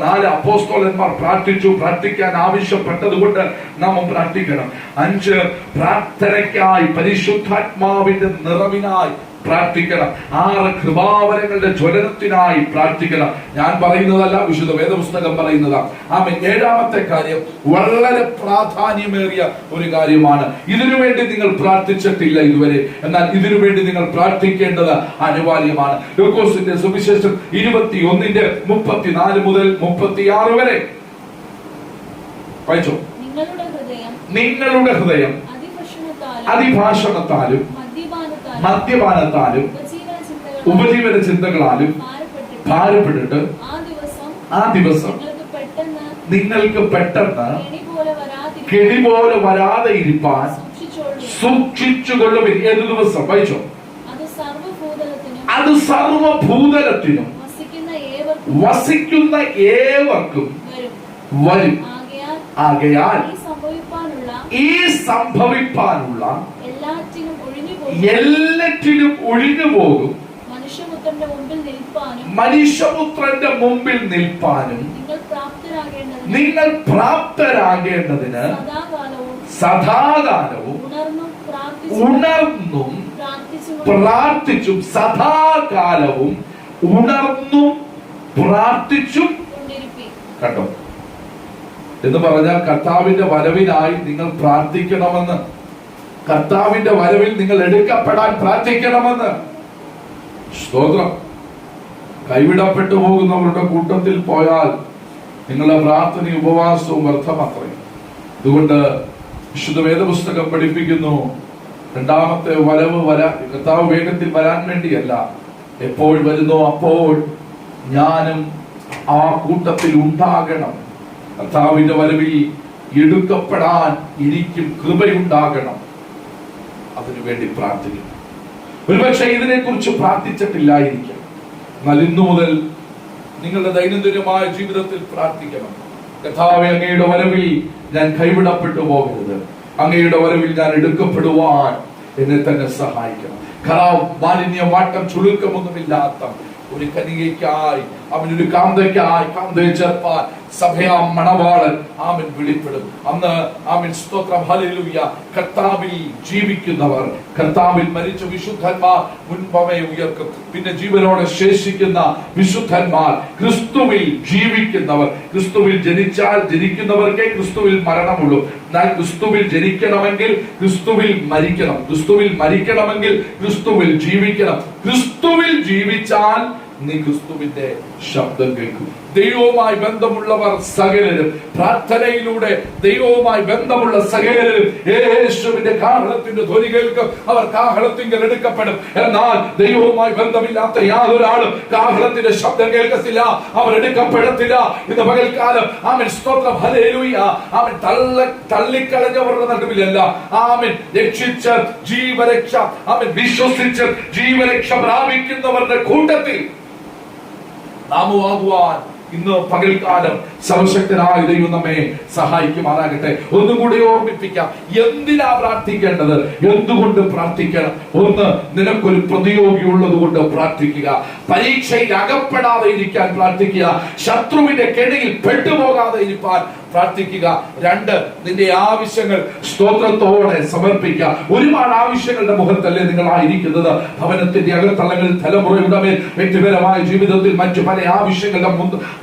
നാല്, അപ്പോസ്തലന്മാർ പ്രാർത്ഥിക്കാൻ ആവശ്യപ്പെട്ടത് കൊണ്ട് നാം പ്രാർത്ഥിക്കണം. അഞ്ച്, പ്രാർത്ഥനയ്ക്കായി പരിശുദ്ധാത്മാവിന്റെ നിറവിനായി പ്രാർത്ഥിക്കണം. 6, കൃപാവരങ്ങളുടെ ജ്വലനത്തിനായി പ്രാർത്ഥിക്കണം. ഞാൻ പറയുന്നതല്ല, വിശുദ്ധ വേദപുസ്തകം പറയുന്നതാണ്. ആമേൻ. 7-ാമത്തെ കാര്യം വളരെ പ്രാധാന്യമേറിയ ഒരു കാര്യമാണ്. ഇതിനുവേണ്ടി നിങ്ങൾ പ്രാർത്ഥിച്ചിട്ടില്ല ഇതുവരെ, എന്നാൽ ഇതിനുവേണ്ടി നിങ്ങൾ പ്രാർത്ഥിക്കേണ്ടത് അനിവാര്യമാണ്. ലൂക്കോസിന്റെ സുവിശേഷം 21-ന്റെ 34 മുതൽ 36 വരെ വായിച്ചോ. നിങ്ങളുടെ ഹൃദയം അതിഭാഷണത്താലും മദ്യപാനത്താലും ഉപജീവന ചിന്തകളാലും ഭാരപ്പെട്ടിട്ട് ആ ദിവസം നിങ്ങൾക്ക് പെട്ടെന്ന് കെണി പോലെ വരാതെ ഇരിപ്പാൻ സൂക്ഷിച്ചുകൊള്ളുവിൻ. ഏത് ദിവസം? വായിച്ചോ. അത് സർവഭൂതലത്തിനും വസിക്കുന്ന ഏവർക്കും വരും. ആകയാൽ ഈ സംഭവിപ്പാനുള്ള എല്ലാറ്റിനും ഒഴിഞ്ഞു പോകും. മനുഷ്യപുത്രന്റെ മുമ്പിൽ നിൽപ്പാനും നിങ്ങൾ പ്രാപ്തരാകേണ്ടതിന് സദാകാലവും ഉണർന്നും പ്രാർത്ഥിച്ചും സദാകാലവും ഉണർന്നും പ്രാർത്ഥിച്ചും കണ്ടോ എന്ന് പറഞ്ഞാൽ കർത്താവിന്റെ വരവിനായി നിങ്ങൾ പ്രാർത്ഥിക്കണമെന്ന്, കർത്താവിന്റെ വരവിൽ നിങ്ങൾ എടുക്കപ്പെടാൻ പ്രാർത്ഥിക്കണമെന്ന്. സ്തോത്രം. കൈവിടപ്പെട്ടു പോകുന്നവരുടെ കൂട്ടത്തിൽ പോയാൽ നിങ്ങളുടെ പ്രാർത്ഥനയും ഉപവാസവും വ്യർത്ഥമത്രയും. അതുകൊണ്ട് വിശുദ്ധ വേദപുസ്തകം പഠിപ്പിക്കുന്നു, രണ്ടാമത്തെ വരവ് കർത്താവ് വേഗത്തിൽ വരാൻ വേണ്ടിയല്ല, എപ്പോൾ വരുന്നോ അപ്പോൾ ഞാനും ആ കൂട്ടത്തിൽ ഉണ്ടാകണം. കർത്താവിന്റെ വരവിൽ എടുക്കപ്പെടാൻ എനിക്കും കൃപയുണ്ടാകണം. അതിനുവേണ്ടി പ്രാർത്ഥിക്കണം. ഒരുപക്ഷെ ഇതിനെക്കുറിച്ച് പ്രാർത്ഥിച്ചിട്ടില്ലായിരിക്കാം, എന്നാൽ ഇന്നു മുതൽ നിങ്ങളുടെ ദൈനംദിനമായ ജീവിതത്തിൽ പ്രാർത്ഥിക്കണം. കർത്താവേ, അങ്ങയുടെ വരവിൽ ഞാൻ കൈവിടപ്പെട്ടു പോകരുത്. അങ്ങയുടെ വരവിൽ ഞാൻ എടുക്കപ്പെടുവാൻ എന്നെ തന്നെ സഹായിക്കണം. മാലിന്യ വാട്ടം ചുളുക്കമൊന്നുമില്ലാത്ത ഒരു കന്യകയ്ക്കായി, അവനൊരു കാന്തയെ ചേർപ്പാൻ സഭയാം മണവാളൻ ആമൻ വെളിപ്പെടും. അന്ന് ആമൻ സ്തോത്രം ഹല്ലേലൂയ. കർത്താവിൽ ജീവിക്കുന്നവർ, കർത്താവിൽ മരിച്ച വിശുദ്ധന്മാർ മുൻപമേ ഉയർക്കും. പിന്നെ ജീവനോടെ ശേഷിക്കുന്ന വിശുദ്ധന്മാർ, ക്രിസ്തുവിൽ ജീവിക്കുന്നവർ. ക്രിസ്തുവിൽ ജനിക്കുന്നവർക്കേ ക്രിസ്തുവിൽ മരണമുള്ളൂ. എന്നാൽ ക്രിസ്തുവിൽ ജനിക്കണമെങ്കിൽ ക്രിസ്തുവിൽ മരിക്കണം. ക്രിസ്തുവിൽ മരിക്കണമെങ്കിൽ ക്രിസ്തുവിൽ ജീവിക്കണം. ക്രിസ്തുവിൽ ജീവിച്ചാൽ നീ ക്രിസ്തുവിന്റെ ശബ്ദം കേൾക്കും. ദൈവവുമായി ബന്ധമുള്ളവർ സകലരും, പ്രാർത്ഥനയിലൂടെ ദൈവവുമായി ബന്ധമുള്ള സകലരും യേശുവിന്റെ കാഹളത്തിന്റെ ധ്വനി കേൾക്കും. അവർ കാഹളത്തിങ്കൽ എടുക്കപ്പെടും. എന്നാൽ ദൈവവുമായി ബന്ധമില്ലാത്ത യാതൊരാളും കാഹളത്തിന്റെ ശബ്ദം കേൾക്കത്തില്ല, അവർ എടുക്കപ്പെടത്തില്ല. ഇന്ന് പകൽക്കാലം ആമേൻ സ്തോത്രം ഹല്ലേലൂയ. ആമേൻ തള്ളിക്കളഞ്ഞവരുടെ നടുവിലല്ല, ആമേൻ രക്ഷിച്ച് ജീവരക്ഷ, ആമേൻ വിശ്വസിച്ച് ജീവരക്ഷ പ്രാപിക്കുന്നവരുടെ കൂട്ടത്തിൽ നാമുവാകുവാൻ ഇന്ന് പകൽക്കാലം സർവശക്തനായ ദൈവം നമ്മെ സഹായിക്കുമാറാകട്ടെ. ഒന്നും കൂടി ഓർമ്മിപ്പിക്കാം, എന്തിനാ പ്രാർത്ഥിക്കേണ്ടത്, എന്തുകൊണ്ട് പ്രാർത്ഥിക്കണം? ഒന്ന്, നിനക്കൊരു പ്രതിയോഗി ഉള്ളത് കൊണ്ട് പ്രാർത്ഥിക്കുക. പരീക്ഷയിൽ അകപ്പെടാതെ ഇരിക്കാൻ പ്രാർത്ഥിക്കുക. ശത്രുവിന്റെ കെണിയിൽ പെട്ടുപോകാതെ ഇരിക്കാൻ പ്രാർത്ഥിക്കുക. രണ്ട്, നിന്റെ ആവശ്യങ്ങൾ സ്തോത്രത്തോടെ സമർപ്പിക്കുക. ഒരുപാട് ആവശ്യങ്ങളുടെ മുഖത്തല്ലേ നിങ്ങളായിരിക്കുന്നത്. ഭവനത്തിന്റെ അകത്തളങ്ങളിൽ, തലമുറയുടെ മേൽ, വ്യക്തിപരമായ ജീവിതത്തിൽ മറ്റു പല ആവശ്യങ്ങളുടെ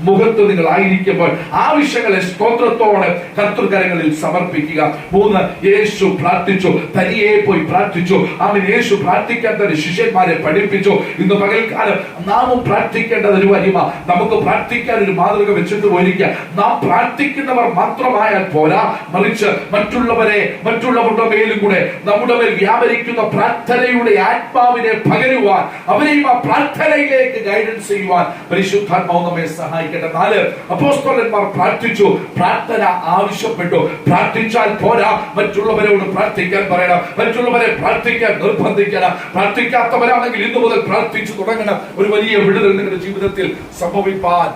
മുഖത്ത് നിങ്ങൾ ആയിരിക്കുമ്പോൾ ആവശ്യങ്ങളെ സ്തോത്രത്തോടെ കർത്തൃകരങ്ങളിൽ സമർപ്പിക്കുക. മൂന്ന്, യേശു പ്രാർത്ഥിച്ചു, തനിയെ പോയി പ്രാർത്ഥിച്ചു. അവൻ യേശു പ്രാർത്ഥിക്കാൻ തന്നെ ശിഷ്യന്മാരെ പഠിപ്പിച്ചു. ഇന്ന് പകൽക്കാലം നാമും പ്രാർത്ഥിക്കേണ്ടത് ഒരു വരിമ. നമുക്ക് പ്രാർത്ഥിക്കാൻ ഒരു മാതൃക വെച്ചിട്ട് പോയിരിക്കുക. നാം പ്രാർത്ഥിക്കുന്നവർ മാത്രമായാൽ പോരാ, മറിച്ച് മറ്റുള്ളവരുടെ മേലും കൂടെ നമ്മുടെ മേൽ വ്യാപരിക്കുന്ന പ്രാർത്ഥനയുടെ ആത്മാവിനെ പകരുവാൻ, അവരെയും ആ പ്രാർത്ഥനയിലേക്ക് ഗൈഡൻസ് ചെയ്യുവാൻ പരിശുദ്ധാത്മാവ് നമ്മെ സഹായിക്കട്ടെ. 4, അപ്പോസ്തലന്മാർ പ്രാർത്ഥിച്ചു, പ്രാർത്ഥന ആവശ്യപ്പെട്ടു. പ്രാർത്ഥിച്ചാൽ പോരാ, മറ്റുള്ളവരോട് പ്രാർത്ഥിക്കാൻ പറയണം, മറ്റുള്ളവരെ പ്രാർത്ഥിക്കാൻ നിർബന്ധിക്കണം. പ്രാർത്ഥിക്കാത്തവരാണെങ്കിൽ ഇന്നു മുതൽ പ്രാർത്ഥിച്ചു തുടങ്ങണം. ഒരു വലിയ വിടുതൽ നിങ്ങളുടെ ജീവിതത്തിൽ സംഭവിപ്പാൻ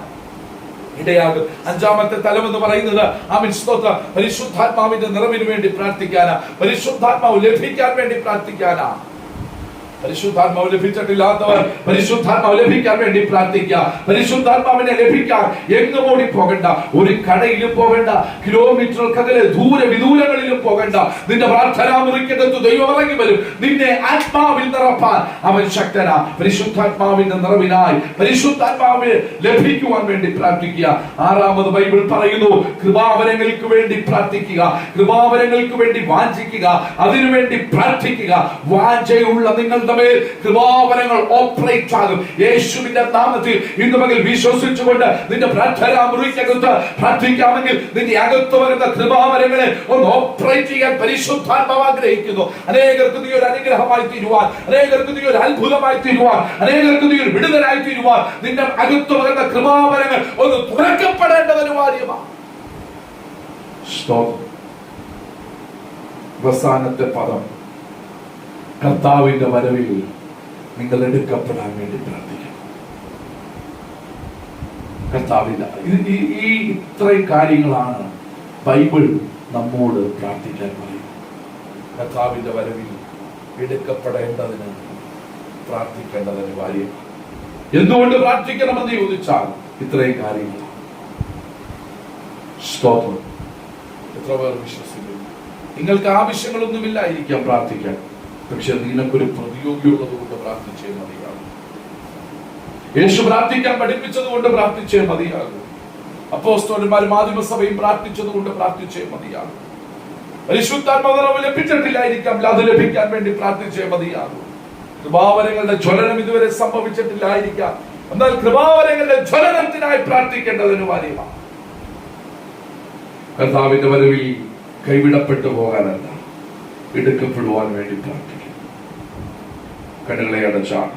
ഇടയാകും. 5-ാമത്തെ തലം എന്ന് പറയുന്നത് ആമേൻ സ്തോത്രം പരിശുദ്ധാത്മാവിന്റെ നിറവിന് വേണ്ടി പ്രാർത്ഥിക്കാനാ, പരിശുദ്ധാത്മാവ് ലഭിക്കാൻ വേണ്ടി പ്രാർത്ഥിക്കാനാ. പരിശുദ്ധാത്മാവ് ലഭിച്ചിട്ടില്ലാത്തവർ പരിശുദ്ധാത്മാവ് ലഭിക്കാൻ വേണ്ടി പ്രാർത്ഥിക്കുക. പരിശുദ്ധാത്മാവിനെ ലഭിക്കാൻ എങ്ങും ഓടി പോകണ്ട, ഒരു കടയിലും പോകണ്ട, കിലോമീറ്ററുകൾക്കകലെ വിദൂരങ്ങളിലും പോകണ്ട. നിന്റെ പ്രാർത്ഥനാ മുറിക്കകത്ത് ദൈവം ഇറങ്ങി വരും. നിന്നെ ആത്മാവിൽ നിറപ്പാൻ അവൻ ശക്തനാ. പരിശുദ്ധാത്മാവിന്റെ നിറവിനായി പരിശുദ്ധാത്മാവിനെ ലഭിക്കുവാൻ വേണ്ടി പ്രാർത്ഥിക്കുക. 6-ാമത് ബൈബിൾ പറയുന്നു, കൃപാവരങ്ങൾക്ക് വേണ്ടി പ്രാർത്ഥിക്കുക, കൃപാവരങ്ങൾക്ക് വേണ്ടി വാഞ്ചിക്കുക, അതിനുവേണ്ടി പ്രാർത്ഥിക്കുക. വാഞ്ചയുള്ള നിങ്ങളുടെ മേൽ കൃപാവരങ്ങൾ ഓപ്പറേറ്റ് ആകും യേശുവിന്റെ നാമത്തിൽ. ഇന്ന് പകൽ വിശ്വസിച്ചുകൊണ്ട് നിന്റെ പ്രാർത്ഥനാ മുറിക്കകത്ത് പ്രാർത്ഥിക്കാമെങ്കിൽ നിന്റെ അകത്ത് വരുന്ന കൃപാവരങ്ങളെ ഒന്ന് ഓപ്പറേറ്റ് ചെയ്യാൻ പരിശുദ്ധാത്മാവ് ആഗ്രഹിക്കുന്നു. അനേകർക്ക് നീ ഒരു അനുഗ്രഹമായി തീരുവാൻ, അനേകർക്ക് നീ ഒരു അത്ഭുതമായി തീരുവാൻ, അനേകർക്ക് നീ ഒരു വിടുതലായി തീരുവാൻ നിന്റെ അകത്ത് വരുന്ന കൃപാവരങ്ങൾ ഒന്ന് തുറക്കപ്പെടേണ്ടത് അനിവാര്യമാണ്. അവസാനത്തെ പദം, കർത്താവിന്റെ വരവിൽ നിങ്ങൾ എടുക്കപ്പെടാൻ വേണ്ടി പ്രാർത്ഥിക്കണം. കർത്താവിന്റെ ഈ ഇത്രയും കാര്യങ്ങളാണ് ബൈബിൾ നമ്മോട് പ്രാർത്ഥിക്കാൻ പറയുന്നത്. കർത്താവിന്റെ വരവിൽ എടുക്കപ്പെടേണ്ടതിന് പ്രാർത്ഥിക്കേണ്ടതിന് കാര്യമാണ്. എന്തുകൊണ്ട് പ്രാർത്ഥിക്കണമെന്ന് ചോദിച്ചാൽ ഇത്രയും കാര്യങ്ങളാണ്. സ്തോത്രം. എത്ര പേർ വിശ്വസിക്കുന്നു? നിങ്ങൾക്ക് ആവശ്യങ്ങളൊന്നുമില്ലായിരിക്കാം പ്രാർത്ഥിക്കാൻ, പക്ഷെ നിനക്കൊരു പ്രതിയോഗിയുള്ളത് കൊണ്ട് പ്രാർത്ഥിച്ചേ മതിയാകും. യേശു പ്രാർത്ഥിക്കാൻ പഠിപ്പിച്ചത് കൊണ്ട് പ്രാർത്ഥിച്ചേ മതിയാകും. അപ്പോസ്തലന്മാരും ആദിമസഭയും പ്രാർത്ഥിച്ചത് കൊണ്ട് പ്രാർത്ഥിച്ചേ മതിയാകും. പരിശുദ്ധാത്മാവ് ലഭിച്ചിട്ടില്ലായിരിക്കാം, അത് ലഭിക്കാൻ വേണ്ടി പ്രാർത്ഥിച്ചേ മതിയാകും. കൃപാവരങ്ങളുടെ ജ്വലനം ഇതുവരെ സംഭവിച്ചിട്ടില്ലായിരിക്കാം, എന്നാൽ കൃപാവരങ്ങളുടെ ജ്വലനത്തിനായി പ്രാർത്ഥിക്കേണ്ടതിന് കാര്യമാണ്. കർത്താവിന്റെ വരവിൽ കൈവിടപ്പെട്ടു പോകാനല്ല, എടുക്കപ്പെടുവാൻ വേണ്ടി പ്രാർത്ഥിക്കും. കണ്ണുകളെ അടച്ചാണ്